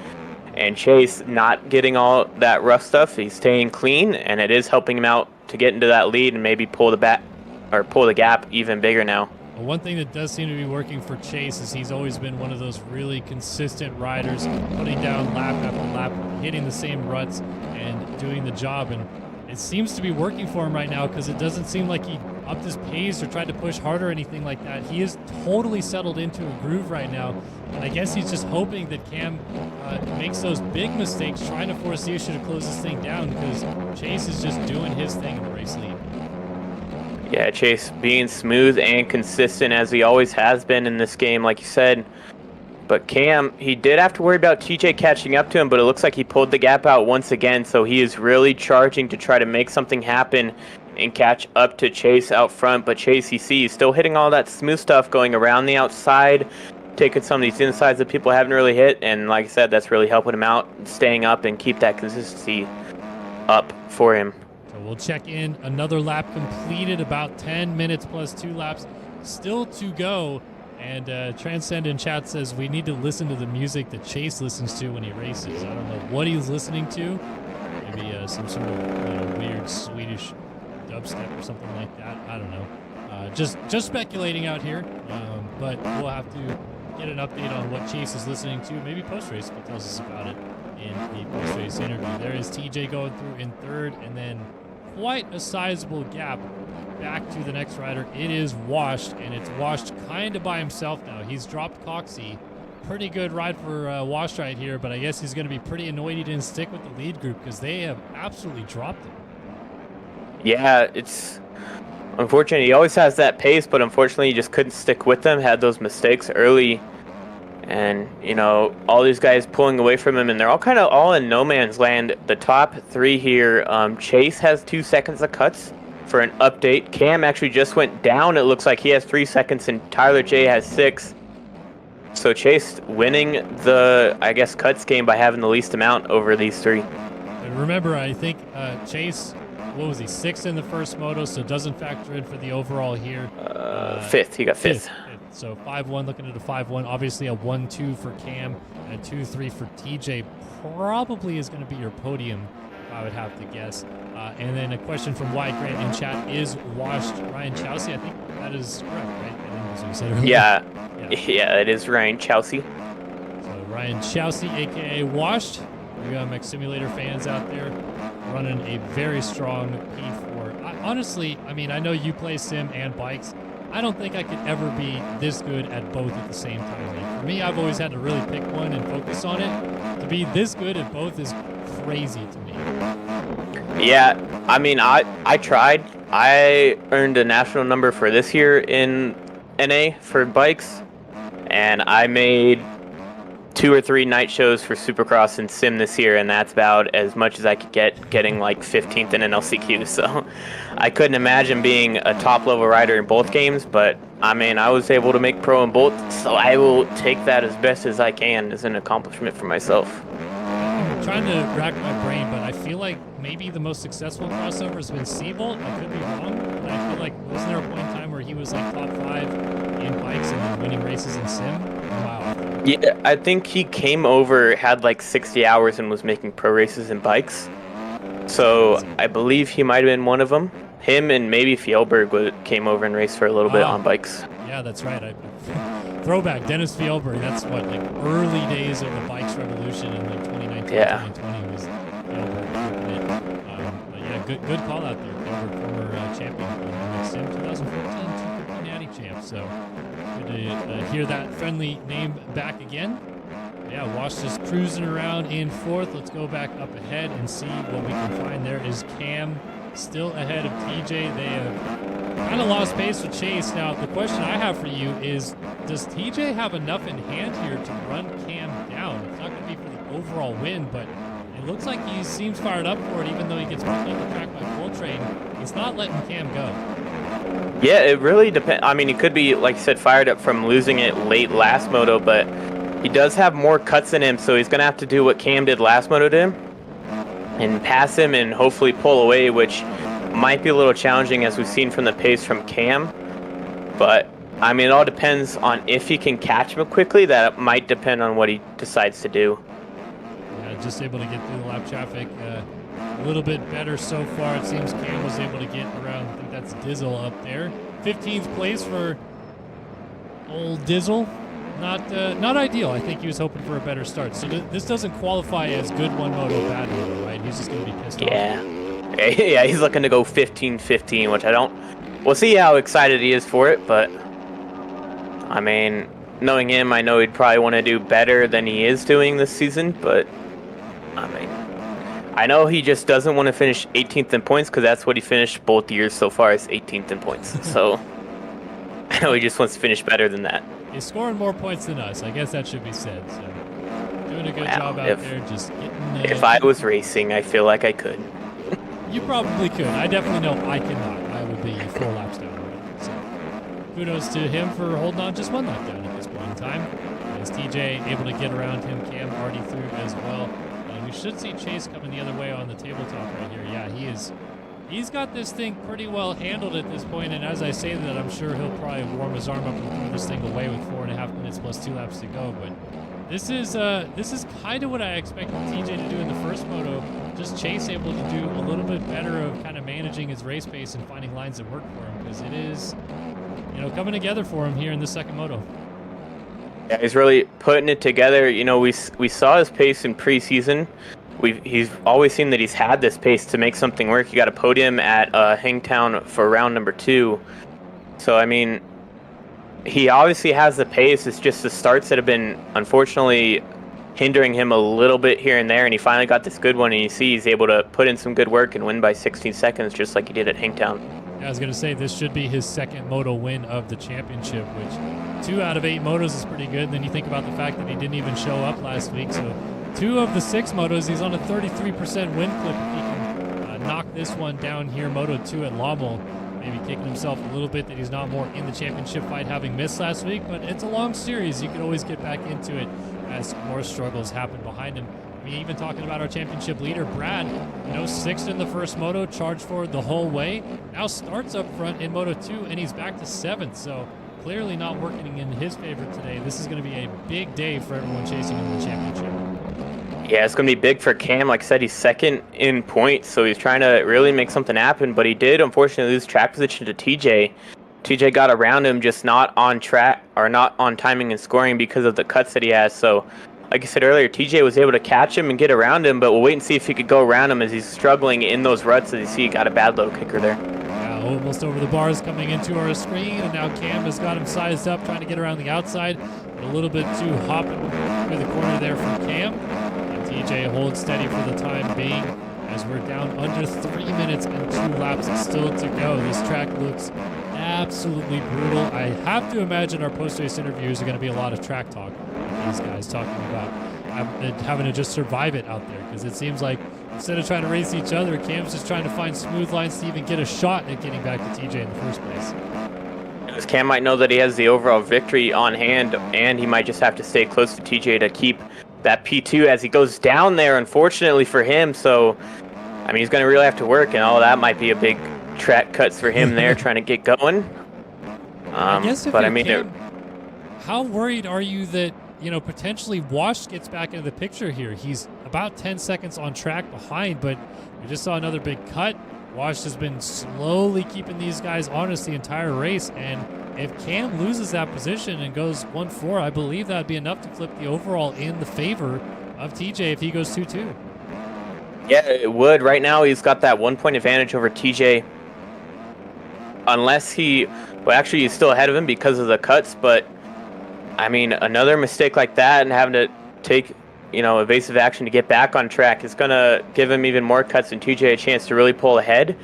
And Chase not getting all that rough stuff, he's staying clean, and it is helping him out to get into that lead and maybe pull the gap even bigger now. Well, one thing that does seem to be working for Chase is he's always been one of those really consistent riders, putting down lap after lap, hitting the same ruts and doing the job. And it seems to be working for him right now because it doesn't seem like he upped his pace or tried to push hard or anything like that. He is totally settled into a groove right now. And I guess he's just hoping that Cam makes those big mistakes trying to force the issue to close this thing down, because Chase is just doing his thing in the race lead. Yeah, Chase being smooth and consistent as he always has been in this game, like you said. But Cam, he did have to worry about TJ catching up to him, but it looks like he pulled the gap out once again, so he is really charging to try to make something happen and catch up to Chase out front. But Chase, you see, he's still hitting all that smooth stuff, going around the outside, taking some of these insides that people haven't really hit, and like I said, that's really helping him out, staying up and keep that consistency up for him. So we'll check in. Another lap completed, about 10 minutes plus 2 laps still to go. And Transcendent Chat says we need to listen to the music that Chase listens to when he races. I don't know what he's listening to. Maybe some sort of weird Swedish dubstep or something like that. I don't know. Just speculating out here. But we'll have to get an update on what Chase is listening to. Maybe post-race he tells us about it in the post-race interview. There is TJ going through in third, and then quite a sizable gap back to the next rider. It is Washed, and it's Washed kind of by himself now. He's dropped Coxie. Pretty good ride for Washed right here, but I guess he's going to be pretty annoyed he didn't stick with the lead group because they have absolutely dropped him. Yeah, it's unfortunate. He always has that pace, but unfortunately he just couldn't stick with them, had those mistakes early. And, you know, all these guys pulling away from him, and they're all kind of all in no man's land. The top 3 here, Chase has 2 seconds of cuts for an update. Cam actually just went down. It looks like he has 3 seconds, and Tyler J has 6. So Chase winning the, I guess, cuts game by having the least amount over these 3. And remember, I think Chase, what was he, 6th in the first moto, so doesn't factor in for the overall here. 5th. He got 5th. So 5-1, looking at a 5-1. Obviously a 1-2 for Cam and a 2-3 for TJ. Probably is going to be your podium, I would have to guess. And then a question from Wyatt Grant in chat: is Washed Ryan Chelsea? I think that is correct, right? I think that's what you said earlier. Yeah, it is Ryan Chelsea. So Ryan Chelsea, aka Washed. AOMX Simulator fans out there running a very strong P4. Honestly, I mean, I know you play sim and bikes. I don't think I could ever be this good at both at the same time. Like, for me, I've always had to really pick one and focus on it. To be this good at both is crazy to me. Yeah, I mean, I tried. I earned a national number for this year in NA for bikes, and I made 2 or 3 night shows for Supercross and Sim this year, and that's about as much as I could get, getting like 15th in an LCQ. So I couldn't imagine being a top level rider in both games, but I mean, I was able to make pro in both, so I will take that as best as I can as an accomplishment for myself. I'm trying to rack my brain, but I feel like maybe the most successful crossover has been Seabolt. I could be wrong, but I feel like wasn't there a point in time where he was like top 5 in bikes and then winning races in sim? Wow. Yeah, I think he came over, had like 60 hours, and was making pro races in bikes. So I believe he might have been one of them. Him and maybe Fjellberg came over and raced for a little bit on bikes. Yeah, that's right. Throwback, Dennis Fjellberg. That's what, like early days of the bikes revolution in like 2019, 2020 was Fjellberg keeping it. But yeah, good call out there. Fjellberg, former champion in Sim 2014, 250 Natty champ. So good to hear that friendly name back again. Yeah, Wash just cruising around in 4th. Let's go back up ahead and see what we can find. There is Cam still ahead of TJ. They have kind of lost pace with Chase. Now, the question I have for you is, does TJ have enough in hand here to run Cam down? It's not going to be for the overall win, but it looks like he seems fired up for it, even though he gets put on the track by Coltrane. He's not letting Cam go. Yeah, it really depends. I mean, he could be, like you said, fired up from losing it late last moto, but he does have more cuts in him, so he's going to have to do what Cam did last moto to him and pass him and hopefully pull away, which might be a little challenging as we've seen from the pace from Cam. But, I mean, it all depends on if he can catch him quickly. That might depend on what he decides to do. Yeah, just able to get through the lap traffic a little bit better so far. It seems Cam was able to get around, I think that's Dizzle up there. 15th place for old Dizzle. Not ideal. I think he was hoping for a better start. So this doesn't qualify as good one moto, bad moto, right? He's just going to be pissed off. Yeah, he's looking to go 15-15, which I don't... We'll see how excited he is for it, but... I mean, knowing him, I know he'd probably want to do better than he is doing this season, but... I mean... I know he just doesn't want to finish 18th in points, because that's what he finished both years so far, is 18th in points. So... I know he just wants to finish better than that. He's scoring more points than us. I guess that should be said. So, doing a good job out there. Just getting. If I was racing, I feel like I could. You probably could. I definitely know I cannot. I would be 4 laps down already. So, kudos to him for holding on just 1 lap down at this point in time. As TJ able to get around him, Cam already through as well. And we should see Chase coming the other way on the tabletop right here. Yeah, he is. He's got this thing pretty well handled at this point, and as I say that, I'm sure he'll probably warm his arm up and throw this thing away with 4.5 minutes plus 2 laps to go. But this is kind of what I expected TJ to do in the first moto. Just Chase able to do a little bit better of kind of managing his race pace and finding lines that work for him, because it is, coming together for him here in the second moto. Yeah, he's really putting it together. We saw his pace in preseason. He's always seen that he's had this pace to make something work. He got a podium at Hangtown for round number 2. So, I mean, he obviously has the pace. It's just the starts that have been, unfortunately, hindering him a little bit here and there. And he finally got this good one, and you see he's able to put in some good work and win by 16 seconds, just like he did at Hangtown. I was going to say, this should be his second moto win of the championship, which 2 out of 8 motos is pretty good. And then you think about the fact that he didn't even show up last week. So 2 of the 6 motos, he's on a 33% win clip. If he can knock this one down here, Moto 2 at Lommel, maybe kicking himself a little bit that he's not more in the championship fight, having missed last week. But it's a long series. You can always get back into it as more struggles happen behind him. I mean, even talking about our championship leader, Brad, 6th in the first moto, charged forward the whole way. Now starts up front in Moto 2, and he's back to 7th. So clearly not working in his favor today. This is going to be a big day for everyone chasing him in the championship. Yeah, it's going to be big for Cam. Like I said, he's 2nd in points, so he's trying to really make something happen. But he did, unfortunately, lose track position to TJ. TJ got around him, just not on track or not on timing and scoring because of the cuts that he has. So, like I said earlier, TJ was able to catch him and get around him, but we'll wait and see if he could go around him as he's struggling in those ruts. As you see, he got a bad little kicker there. Yeah, almost over the bars coming into our screen, and now Cam has got him sized up, trying to get around the outside. A little bit too hopping through the corner there from Cam. TJ holds steady for the time being as we're down under 3 minutes and 2 laps still to go. This track looks absolutely brutal. I have to imagine our post-race interviews are going to be a lot of track talk. These guys talking about having to just survive it out there, because it seems like instead of trying to race each other, Cam's just trying to find smooth lines to even get a shot at getting back to TJ in the first place. Because Cam might know that he has the overall victory on hand, and he might just have to stay close to TJ to keep that P2 as he goes down there, unfortunately for him. So, I mean, he's going to really have to work, and all that might be a big track cuts for him there, trying to get going. I guess but I mean, Cam, how worried are you that, you know, potentially Wash gets back into the picture here? He's about 10 seconds on track behind, but we just saw another big cut. Wash has been slowly keeping these guys honest the entire race, and if Cam loses that position and goes 1-4, I believe that would be enough to flip the overall in the favor of TJ if he goes 2-2. Yeah, it would. Right now, he's got that 1 point advantage over TJ. Unless he, well, actually, he's still ahead of him because of the cuts, but I mean, another mistake like that and having to take, you know, evasive action to get back on track is going to give him even more cuts and TJ a chance to really pull ahead.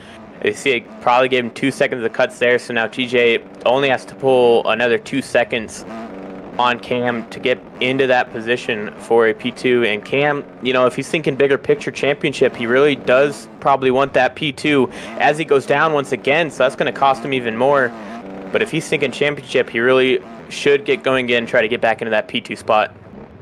You see, it probably gave him 2 seconds of cuts there, so now TJ only has to pull another 2 seconds on Cam to get into that position for a P2. And Cam, you know, if he's thinking bigger picture championship, he really does probably want that P2 as he goes down once again, so that's going to cost him even more. But if he's thinking championship, he really should get going again and try to get back into that P2 spot.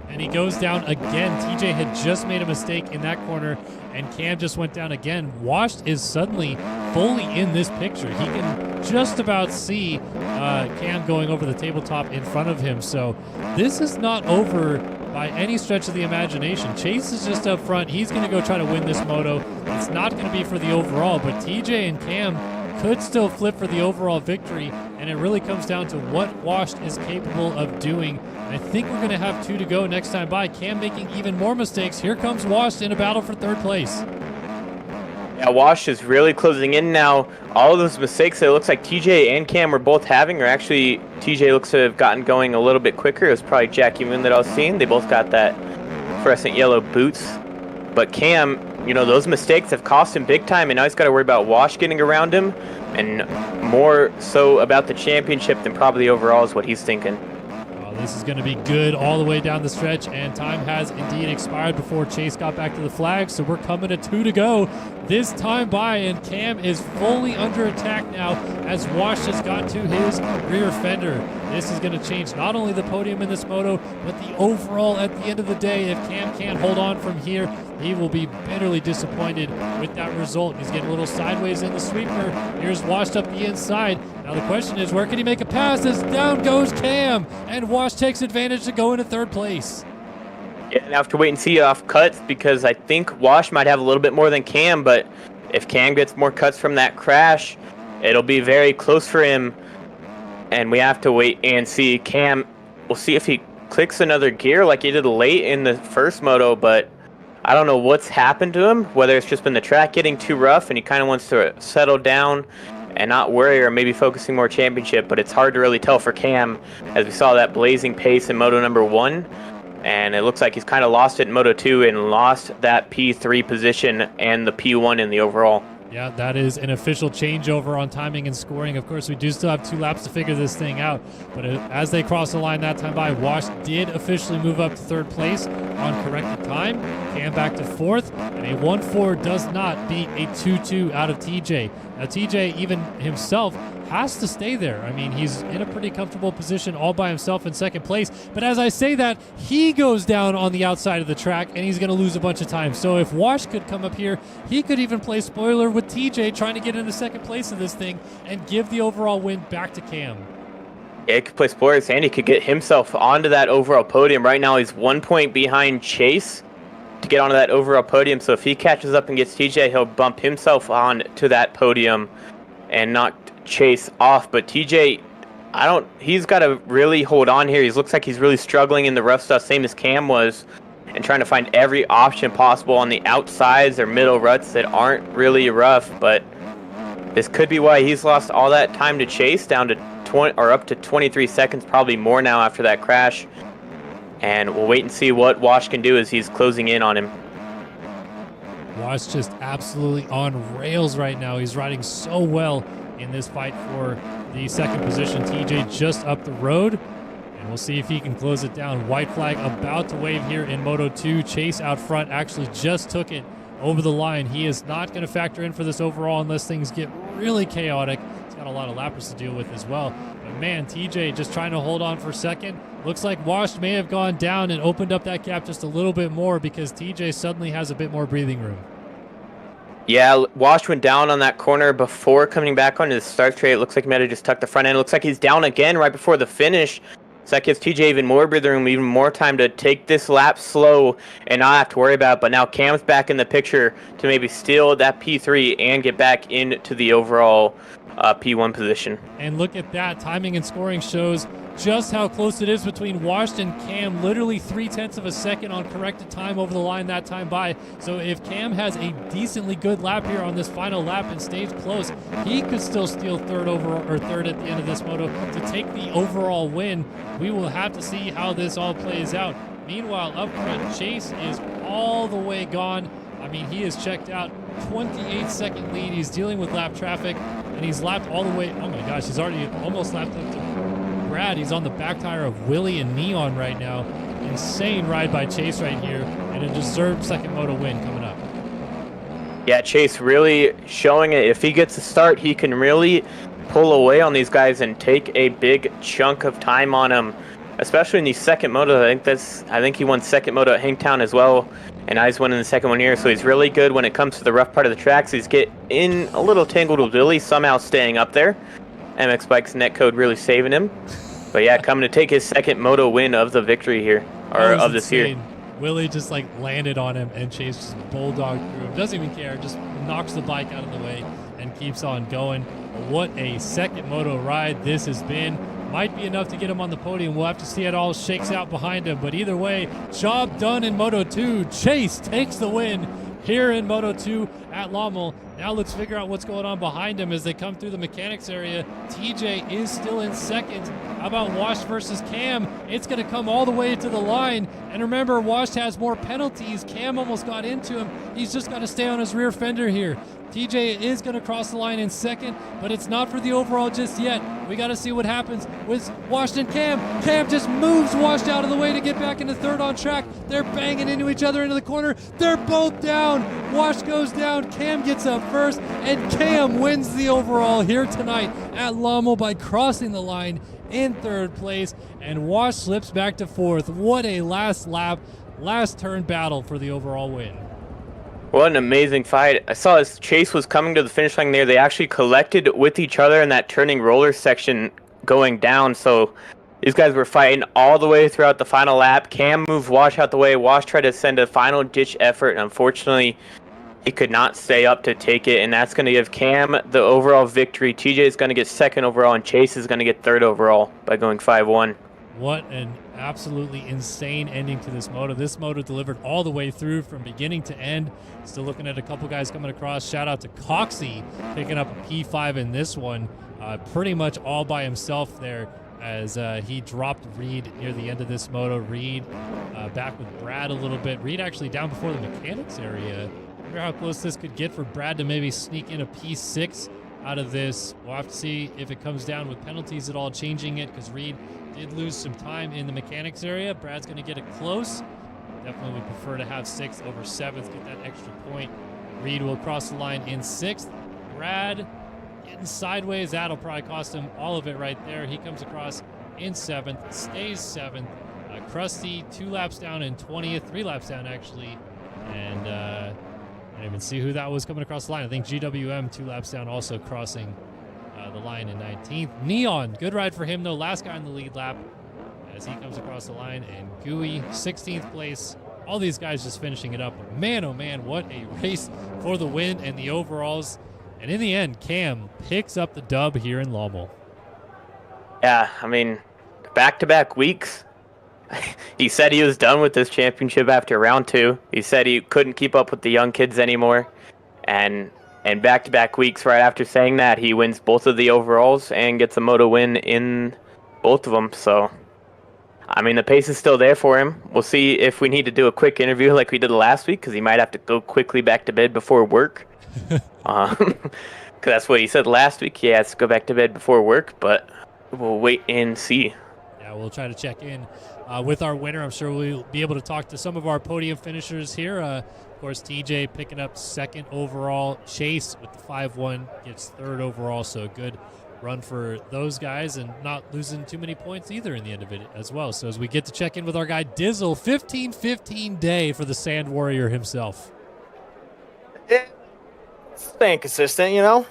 And he goes down again. TJ had just made a mistake in that corner, and Cam just went down again. Washed is suddenly fully in this picture. He can just about see Cam going over the tabletop in front of him. So this is not over by any stretch of the imagination. Chase is just up front. He's going to go try to win this moto. It's not going to be for the overall, but TJ and Cam could still flip for the overall victory, and it really comes down to what Washed is capable of doing. And I think we're going to have 2 to go next time by. Cam making even more mistakes. Here comes Washed in a battle for 3rd place. Yeah, Wash is really closing in now. All of those mistakes that it looks like TJ and Cam were both having, or actually TJ looks to have gotten going a little bit quicker. It was probably Jackie Moon that I was seeing. They both got that fluorescent yellow boots. But Cam, you know, those mistakes have cost him big time, and now he's got to worry about Wash getting around him, and more so about the championship than probably overall is what he's thinking. This is going to be good all the way down the stretch, and time has indeed expired before Chase got back to the flag, so we're coming to 2 to go this time by, and Cam is fully under attack now as Wash has got to his rear fender. This is going to change not only the podium in this moto, but the overall at the end of the day. If Cam can't hold on from here, he will be bitterly disappointed with that result. He's getting a little sideways in the sweeper. Here's Washed up the inside. Now the question is, where can he make a pass as down goes Cam, and Wash takes advantage to go into 3rd place. Yeah, and I have to wait and see off cuts, because I think Wash might have a little bit more than Cam, but if Cam gets more cuts from that crash, it'll be very close for him, and we have to wait and see. Cam, we'll see if he clicks another gear like he did late in the first moto, but I don't know what's happened to him, whether it's just been the track getting too rough and he kind of wants to settle down and not worry, or maybe focusing more championship, but it's hard to really tell for Cam as we saw that blazing pace in Moto number 1, and it looks like he's kind of lost it in Moto 2 and lost that P3 position and the P1 in the overall. Yeah, that is an official changeover on timing and scoring. Of course, we do still have 2 laps to figure this thing out, but as they cross the line that time by, Wash did officially move up to 3rd place on corrected time. Cam back to 4th, and a 1-4 does not beat a 2-2 out of TJ. Now, TJ, even himself, has to stay there. I mean, he's in a pretty comfortable position all by himself in 2nd place. But as I say that, he goes down on the outside of the track, and he's going to lose a bunch of time. So if Wash could come up here, he could even play spoiler with TJ trying to get into 2nd place of this thing and give the overall win back to Cam. Yeah, he could play spoilers, and he could get himself onto that overall podium. Right now, he's 1 point behind Chase to get onto that overall podium. So if he catches up and gets TJ, he'll bump himself on to that podium and knock Chase off. But TJ, he's got to really hold on here. He looks like he's really struggling in the rough stuff, same as Cam was, and trying to find every option possible on the outsides or middle ruts that aren't really rough. But this could be why he's lost all that time to Chase, down to 20 or up to 23 seconds, probably more now after that crash. And we'll wait and see what Wash can do as he's closing in on him. Wash just absolutely on rails right now. He's riding so well in this fight for the 2nd position. TJ just up the road, and we'll see if he can close it down. White flag about to wave here in Moto 2. Chase out front actually just took it over the line. He is not going to factor in for this overall unless things get really chaotic. He's got a lot of lappers to deal with as well. But man, TJ just trying to hold on for second. Looks like Wash may have gone down and opened up that gap just a little bit more because TJ suddenly has a bit more breathing room. Yeah, Wash went down on that corner before coming back onto the start straight. It looks like he might have just tucked the front end. It looks like he's down again right before the finish. So that gives TJ even more breathing room, even more time to take this lap slow and not have to worry about it. But now Cam's back in the picture to maybe steal that P3 and get back into the overall P1 position. And look at that. Timing and scoring shows just how close it is between Wash and Cam. Literally 0.3 of a second on corrected time over the line that time by. So if Cam has a decently good lap here on this final lap and stays close, he could still steal third at the end of this moto to take the overall win. We will have to see how this all plays out. Meanwhile, up front, Chase is all the way gone. I mean, he is checked out. 28-second lead. He's dealing with lap traffic, and he's lapped all the way. Oh my gosh, he's already almost lapped up to Brad. He's on the back tire of Willie and Neon right now. Insane ride by Chase right here, and a deserved second moto win coming up. Yeah, Chase really showing it. If he gets a start, he can really pull away on these guys and take a big chunk of time on them, especially in the second moto. I think he won second moto at Hangtown as well, and now he's winning the second one here. So he's really good when it comes to the rough part of the tracks. He's getting a little tangled with Billy, somehow staying up there. MX Bikes netcode really saving him. But yeah, coming to take his second moto win of the victory here, or of this year. Willie just like landed on him, and Chase just bulldogged through him. Doesn't even care, just knocks the bike out of the way and keeps on going. What a second moto ride this has been. Might be enough to get him on the podium. We'll have to see how it all shakes out behind him. But either way, job done in Moto 2. Chase takes the win here in Moto 2 at Lommel. Now let's figure out what's going on behind him as they come through the mechanics area. TJ is still in second. How about Wash versus Cam? It's going to come all the way to the line. And remember, Wash has more penalties. Cam almost got into him. He's just got to stay on his rear fender here. TJ is going to cross the line in second, but it's not for the overall just yet. We got to see what happens with Wash and Cam. Cam just moves Wash out of the way to get back into third on track. They're banging into each other into the corner. They're both down. Wash goes down. Cam gets up first, and Cam wins the overall here tonight at Lommel by crossing the line in third place, and Wash slips back to fourth. What a last lap, last turn battle for the overall win. What an amazing fight. I saw as Chase was coming to the finish line there, they actually collected with each other in that turning roller section going down. So these guys were fighting all the way throughout the final lap. Cam moved Wash out the way. Wash tried to send a final ditch effort, and unfortunately he could not stay up to take it, and that's going to give Cam the overall victory. TJ is going to get second overall, and Chase is going to get third overall by going 5-1. What an absolutely insane ending to this moto. This moto delivered all the way through from beginning to end. Still looking at a couple guys coming across. Shout out to Coxie picking up a P5 in this one. Pretty much all by himself there as he dropped Reed near the end of this moto. Reed back with Brad a little bit. Reed actually down before the mechanics area. I wonder how close this could get for Brad to maybe sneak in a P6 out of this. We'll have to see if it comes down with penalties at all changing it, because Reed did lose some time in the mechanics area. Brad's going to get it close. Definitely would prefer to have 6th over 7th, get that extra point. Reed will cross the line in 6th. Brad getting sideways. That'll probably cost him all of it right there. He comes across in 7th, stays 7th. Krusty 2 laps down in 20th, 3 laps down actually. And I didn't even see who that was coming across the line. I think GWM 2 laps down also crossing the line in 19th. Neon, good ride for him though. Last guy in the lead lap as he comes across the line. And Gooey, 16th place. All these guys just finishing it up. But man, oh man, what a race for the win and the overalls. And in the end, Cam picks up the dub here in Lommel. Yeah, I mean, back-to-back weeks. He said he was done with this championship after round 2. He said he couldn't keep up with the young kids anymore. And back-to-back weeks right after saying that, he wins both of the overalls and gets a moto win in both of them. So, I mean, the pace is still there for him. We'll see if we need to do a quick interview like we did last week, because he might have to go quickly back to bed before work. Because that's what he said last week. He has to go back to bed before work, but we'll wait and see. Yeah, we'll try to check in with our winner. I'm sure we'll be able to talk to some of our podium finishers here. Of course, TJ picking up 2nd overall. Chase with the 5-1 gets 3rd overall, so a good run for those guys and not losing too many points either in the end of it as well. So as we get to check in with our guy Dizzle, 15-15 day for the Sand Warrior himself. Staying consistent, you know?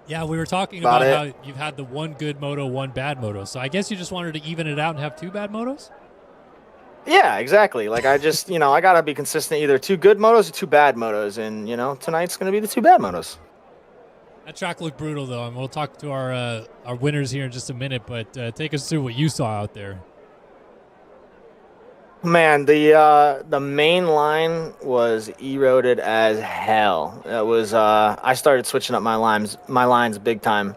Yeah, we were talking about how you've had the one good moto, one bad moto. So I guess you just wanted to even it out and have two bad motos? Yeah, exactly. Like, I just, I got to be consistent, either two good motos or two bad motos. And, tonight's going to be the two bad motos. That track looked brutal, though, and we'll talk to our winners here in just a minute, but take us through what you saw out there. Man, the main line was eroded as hell. It was I started switching up my lines big time.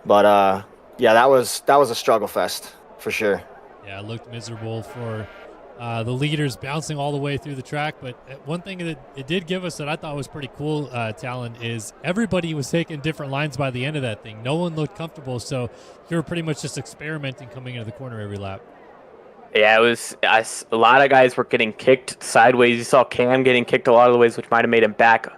But yeah, that was a struggle fest for sure. Yeah, it looked miserable for the leaders bouncing all the way through the track. But one thing that it did give us that I thought was pretty cool, Talon, is everybody was taking different lines by the end of that thing. No one looked comfortable, so you were pretty much just experimenting coming into the corner every lap. Yeah, it was a lot of guys were getting kicked sideways. You saw Cam getting kicked a lot of the ways, which might have made him back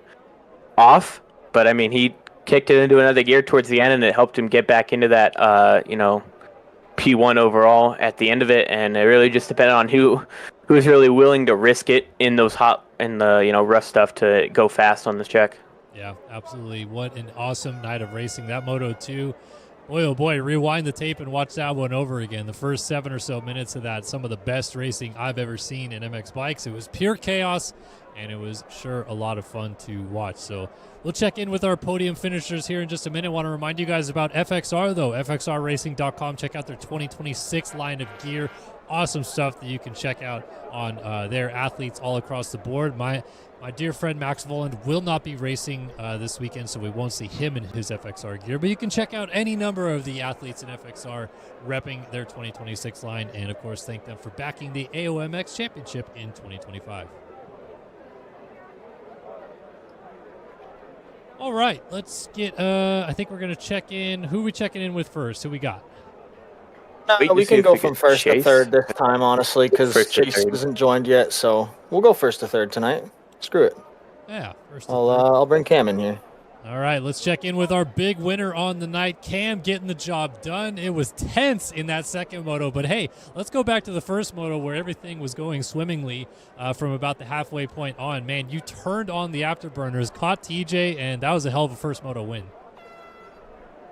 off. But, I mean, he kicked it into another gear towards the end, and it helped him get back into that, P1 overall at the end of it. And it really just depended on who was really willing to risk it in those rough stuff to go fast on this check. Yeah, absolutely. What an awesome night of racing. That Moto 2. Boy, oh boy, rewind the tape and watch that one over again. The first 7 or so minutes of that, some of the best racing I've ever seen in MX Bikes. It was pure chaos, and it was sure a lot of fun to watch. So we'll check in with our podium finishers here in just a minute. Want to remind you guys about FXR, though, FXRRacing.com. Check out their 2026 line of gear. Awesome stuff that you can check out on their athletes all across the board. My dear friend Max Voland will not be racing this weekend, so we won't see him in his FXR gear. But you can check out any number of the athletes in FXR repping their 2026 line, and, of course, thank them for backing the AOMX Championship in 2025. All right, let's get I think we're going to check in. Who are we checking in with first? Who we got? We can go from first to third this time, honestly, because Chase isn't joined yet. So we'll go first to third tonight. Screw it. Yeah, I'll bring Cam in here. All right, let's check in with our big winner on the night, Cam, getting the job done. It was tense in that second moto, but hey, let's go back to the first moto where everything was going swimmingly from about the halfway point on. Man, you turned on the afterburners, caught TJ, and that was a hell of a first moto win.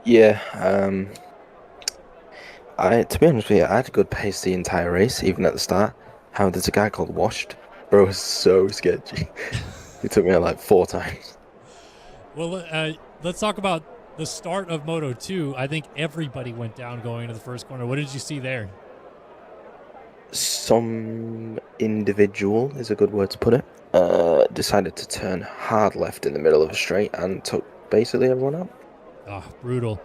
Yeah, to be honest with you, I had a good pace the entire race, even at the start. How there's a guy called Washed. Bro was so sketchy. He took me out like 4 times. Well, let's talk about the start of Moto 2. I think everybody went down going into the first corner. What did you see there? Some individual is a good word to put it. Decided to turn hard left in the middle of a straight and took basically everyone out. Oh, brutal.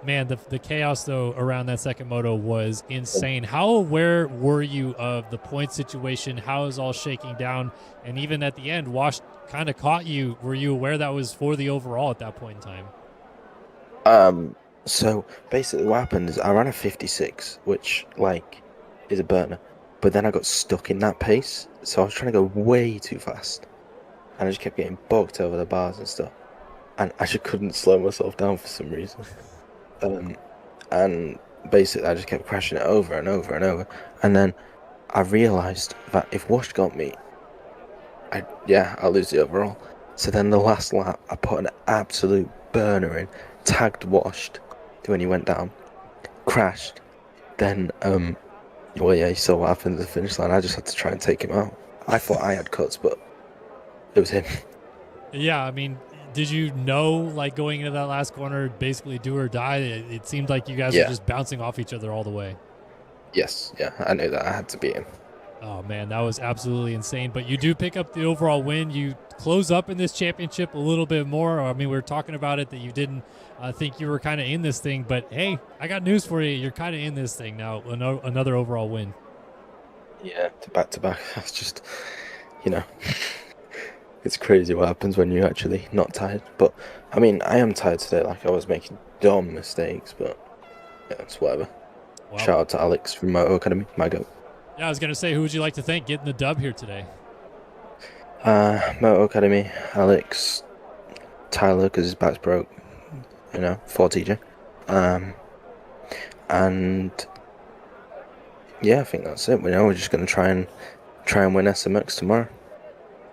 Man, the chaos, though, around that second moto was insane. How aware were you of the point situation, how it was all shaking down, and even at the end, Wash kind of caught you. Were you aware that was for the overall at that point in time? So basically what happened is I ran a 56, which, is a burner, but then I got stuck in that pace, so I was trying to go way too fast, and I just kept getting bogged over the bars and stuff. And I just couldn't slow myself down for some reason. And basically I just kept crashing it over and over and over. And then I realised that if Wash got me, I'll lose the overall. So then the last lap, I put an absolute burner in, tagged Washed when he went down, crashed. Then, you saw what happened at the finish line. I just had to try and take him out. I thought I had cuts, but it was him. Yeah, I mean, did you know, going into that last corner, basically do or die? It seemed like you guys were just bouncing off each other all the way. Yes, I knew that I had to beat him. Oh, man, that was absolutely insane. But you do pick up the overall win. You close up in this championship a little bit more. I mean, we were talking about it that you didn't think you were kind of in this thing. But, hey, I got news for you. You're kind of in this thing now, another overall win. Yeah, back-to-back. That's just, it's crazy what happens when you're actually not tired. But, I mean, I am tired today. I was making dumb mistakes, but it's whatever. Wow. Shout out to Alex from Moto Academy, my goat. Yeah, I was going to say, who would you like to thank getting the dub here today? Moto Academy, Alex, Tyler, because his back's broke. for TJ. And yeah, I think that's it. We're just going to try and win SMX tomorrow.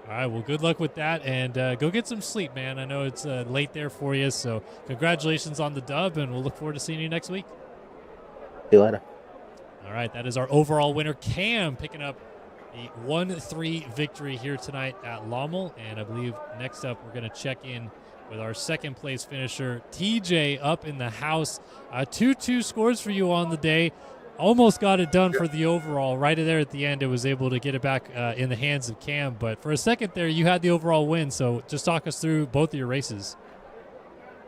All right, well, good luck with that, and go get some sleep, man. I know it's late there for you, so congratulations on the dub, and we'll look forward to seeing you next week. See you later. All right, that is our overall winner, Cam, picking up the 1-3 victory here tonight at Lommel, and I believe next up we're going to check in with our second place finisher, TJ, up in the house. 2-2 scores for you on the day. Almost got it done for the overall. Right there at the end, it was able to get it back in the hands of Cam. But for a second there, you had the overall win. So just talk us through both of your races.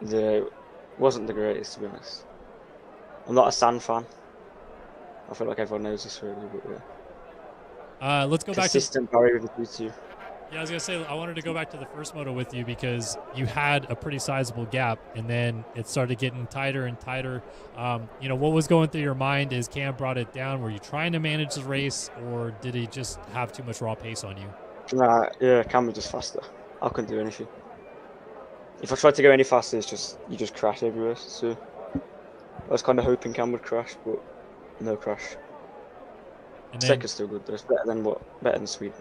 Yeah, it wasn't the greatest, to be honest. I'm not a sand fan. I feel like everyone knows this really, but yeah. Let's go back to consistent barrier with the 2-2. Yeah, I was going to say, I wanted to go back to the first moto with you because you had a pretty sizable gap, and then it started getting tighter and tighter. What was going through your mind as Cam brought it down? Were you trying to manage the race, or did he just have too much raw pace on you? Nah, yeah, Cam was just faster. I couldn't do anything. If I tried to go any faster, you just crash everywhere. So I was kind of hoping Cam would crash, but no crash. And then, Second's still good though. It's better than Sweden.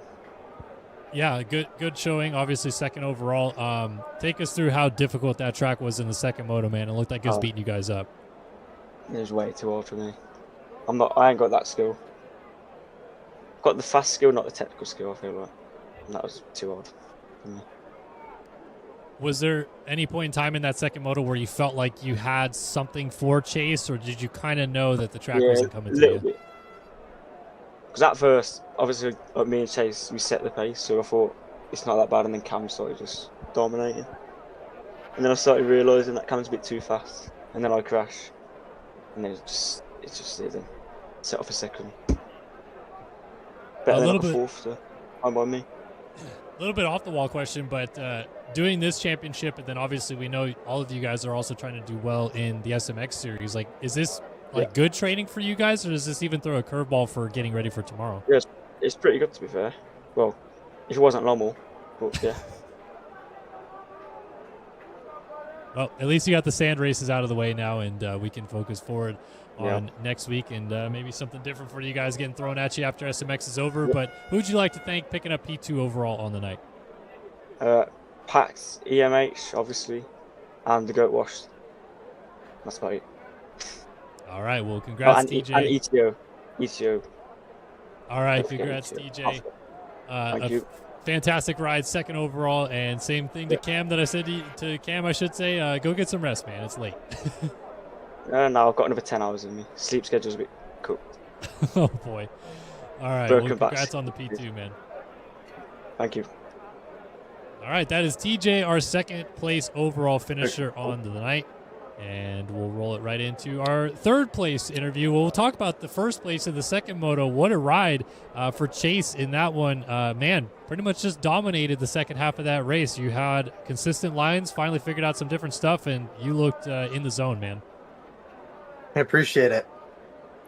Yeah, good showing. Obviously, second overall. Take us through how difficult that track was in the second moto, man. It looked like it was beating you guys up. It was way too hard for me. I ain't got that skill. I've got the fast skill, not the technical skill, I feel like. And that was too hard for me. Was there any point in time in that second moto where you felt like you had something for Chase, or did you kind of know that the track wasn't coming to you? Bit. Because at first, obviously, me and Chase, we set the pace, so I thought it's not that bad, and then Cam started just dominating. And then I started realising that Cam's a bit too fast, and then I crash, and then it just didn't set off a second. Better than a fourth, so I'm by me. A little bit off the wall question, but doing this championship, and then obviously we know all of you guys are also trying to do well in the SMX series. Like, is this good training for you guys, or does this even throw a curveball for getting ready for tomorrow? Yes, it's pretty good to be fair. Well, if it wasn't Lommel, but yeah. Well, at least you got the sand races out of the way now, and we can focus forward on next week, and maybe something different for you guys getting thrown at you after SMX is over. But who would you like to thank picking up P2 overall on the night? FXR AOMX, obviously, and the Goat Wash. That's about it. All right, well, congrats, TJ. And ETO. All right, congrats, TJ. Thank you. Fantastic ride, second overall, and same thing to Cam that I said to Cam, I should say, go get some rest, man. It's late. No, I've got another 10 hours in me. Sleep schedule's a bit cooked. Oh, boy. All right, Broken well, congrats backs. on the P2, man. Thank you. All right, that is TJ, our second place overall finisher on the night. And we'll roll it right into our third place interview. We'll talk about the first place in the second moto. What a ride for Chase in that one. Man, pretty much just dominated the second half of that race. You had consistent lines, finally figured out some different stuff, and you looked in the zone, man. I appreciate it.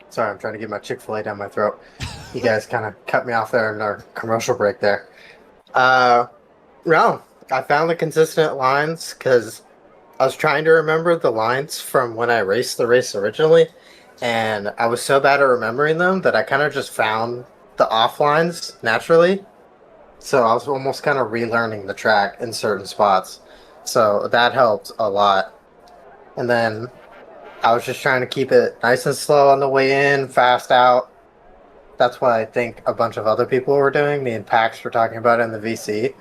Sorry, I'm trying to get my Chick-fil-A down my throat. You guys kind of cut me off there in our commercial break there. No, I found the consistent lines because I was trying to remember the lines from when I raced the race originally, and I was so bad at remembering them that I kind of just found the off lines naturally. So I was almost kind of relearning the track in certain spots. So that helped a lot. And then I was just trying to keep it nice and slow on the way in, fast out. That's what I think a bunch of other people were doing. Me and Pax were talking about it in the VC.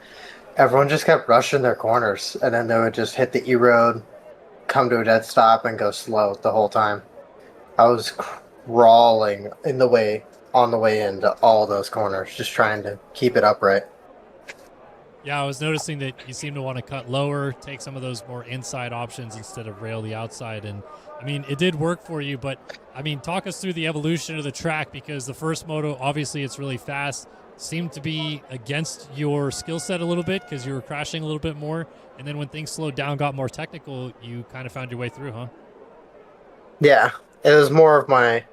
Everyone just kept rushing their corners, and then they would just hit the E-road, come to a dead stop, and go slow the whole time. I was crawling on the way into all those corners, just trying to keep it upright. Yeah, I was noticing that you seem to want to cut lower, take some of those more inside options instead of rail the outside. And, I mean, it did work for you, but, I mean, talk us through the evolution of the track, because the first moto, obviously it's really fast, seemed to be against your skill set a little bit because you were crashing a little bit more. And then when things slowed down, got more technical, you kind of found your way through, huh? Yeah, it was more of my...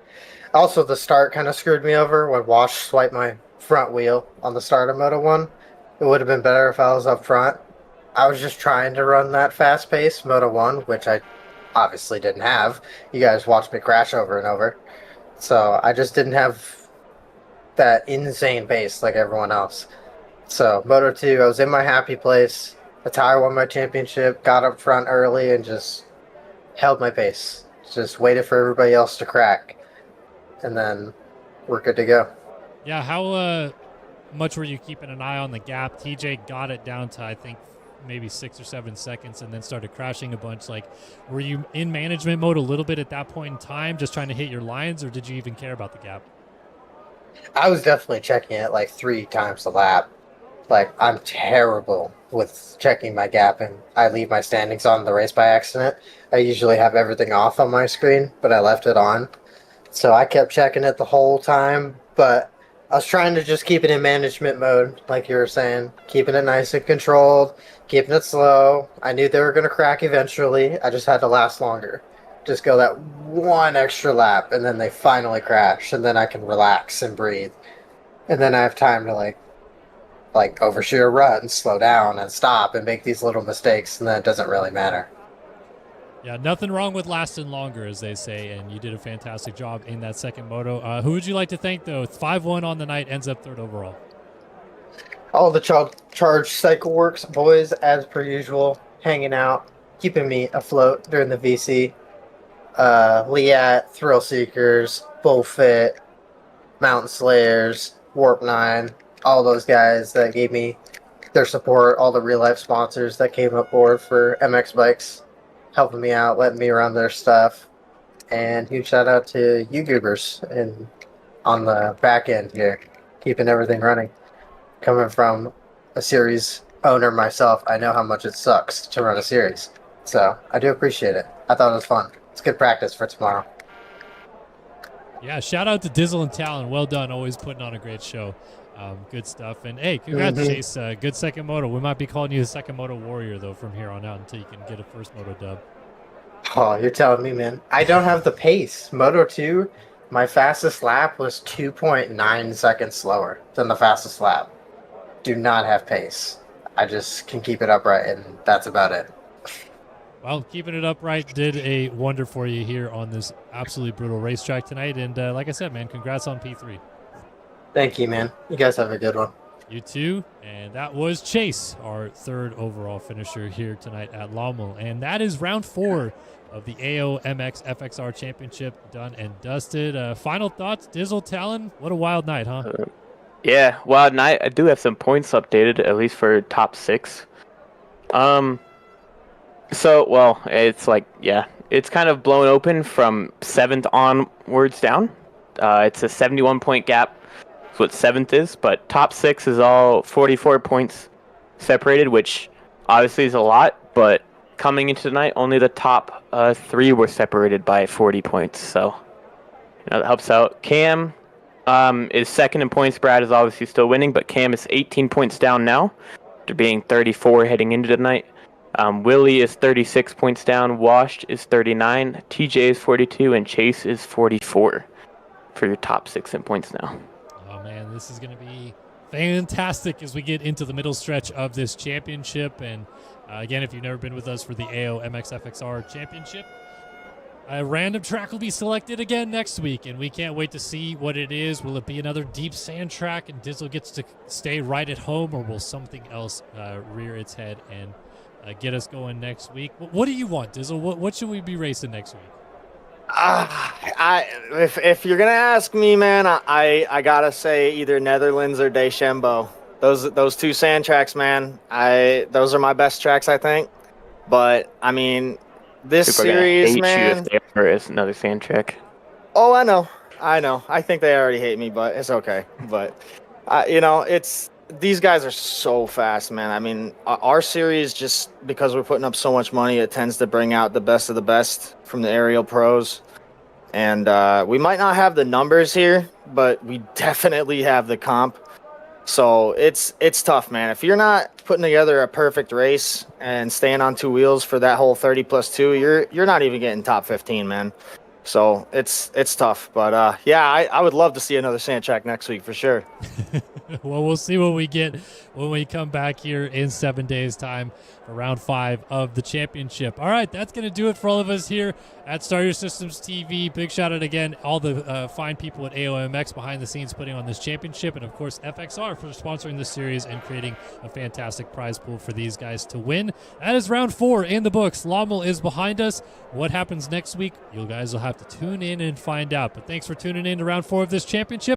Also, the start kind of screwed me over when Wash swiped my front wheel on the start of Moto 1. It would have been better if I was up front. I was just trying to run that fast pace Moto 1, which I obviously didn't have. You guys watched me crash over and over. So I just didn't have that insane pace like everyone else. So Moto 2, I was in my happy place. The tire won my championship, got up front early, and just held my pace. Just waited for everybody else to crack. And then we're good to go. Yeah, how much were you keeping an eye on the gap? TJ got it down to, I think, maybe 6 or 7 seconds and then started crashing a bunch. Like, were you in management mode a little bit at that point in time, just trying to hit your lines, or did you even care about the gap? I was definitely checking it like 3 times a lap. Like, I'm terrible with checking my gap, and I leave my standings on the race by accident. I usually have everything off on my screen, but I left it on. So I kept checking it the whole time, but I was trying to just keep it in management mode, like you were saying, keeping it nice and controlled, keeping it slow. I knew they were going to crack eventually. I just had to last longer. Just go that one extra lap, and then they finally crash, and then I can relax and breathe. And then I have time to like overshoot a rut and slow down and stop and make these little mistakes, and then it doesn't really matter. Yeah, nothing wrong with lasting longer, as they say, and you did a fantastic job in that second moto. Who would you like to thank, though? 5-1 on the night, ends up 3rd overall. All the charge cycle works boys, as per usual, hanging out, keeping me afloat during the VC. Liat, Thrill Seekers, Bullfit, Mountain Slayers, Warp 9, all those guys that gave me their support, all the real life sponsors that came aboard for MX Bikes, helping me out, letting me run their stuff. And huge shout out to you goobers and on the back end here, keeping everything running. Coming from a series owner myself, I know how much it sucks to run a series. So I do appreciate it. I thought it was fun. It's good practice for tomorrow. Yeah, shout out to Dizzle and Talon. Well done, always putting on a great show. Good stuff. And hey, congrats, Chase. Good second moto. We might be calling you the second moto warrior, though, from here on out until you can get a first moto dub. Oh, you're telling me, man. I don't have the pace. Moto 2, my fastest lap was 2.9 seconds slower than the fastest lap. Do not have pace. I just can keep it upright, and that's about it. Well, keeping it upright did a wonder for you here on this absolutely brutal racetrack tonight. And like I said, man, congrats on P3. Thank you, man. You guys have a good one. You too. And that was Chase, our 3rd overall finisher here tonight at Lommel. And that is round 4 of the AOMX FXR Championship done and dusted. Final thoughts, Dizzle, Talon? What a wild night, huh? Yeah, wild night. I do have some points updated, at least for top 6. So, well, it's like, yeah, it's kind of blown open from 7th onwards down. It's a 71-point gap. That's what 7th is, but top 6 is all 44 points separated, which obviously is a lot, but coming into tonight, only the top 3 were separated by 40 points, so that helps out. Cam is 2nd in points. Brad is obviously still winning, but Cam is 18 points down now, after being 34 heading into tonight. Willie is 36 points down, Washed is 39, TJ is 42, and Chase is 44 for your top 6 in points now. Oh, man, this is going to be fantastic as we get into the middle stretch of this championship. And again, if you've never been with us for the AOMX FXR Championship, a random track will be selected again next week, and we can't wait to see what it is. Will it be another deep sand track and Dizzle gets to stay right at home, or will something else rear its head and get us going next week? What do you want, Dizzle? What should we be racing next week? If you're gonna ask me, man, I gotta say either Netherlands or Deschambault. Those 2 sand tracks, man. Those are my best tracks, I think. But I mean, this People are series, hate man. you if they ever is another sand track. Oh, I know. I think they already hate me, but it's okay. But it's these guys are so fast, man. I mean, our series, just because we're putting up so much money, it tends to bring out the best of the best from the aerial pros. And we might not have the numbers here, but we definitely have the comp. So it's tough, man. If you're not putting together a perfect race and staying on 2 wheels for that whole 30+2, you're not even getting top 15, man. So it's tough. But yeah, I would love to see another sand track next week for sure. Well, we'll see what we get when we come back here in 7 days' time for round 5 of the championship. All right, that's going to do it for all of us here at Starter Systems TV. Big shout out again, all the fine people at AOMX behind the scenes putting on this championship, and of course FXR for sponsoring this series and creating a fantastic prize pool for these guys to win. That is round 4 in the books. Lommel is behind us. What happens next week? You guys will have to tune in and find out. But thanks for tuning in to round 4 of this championship.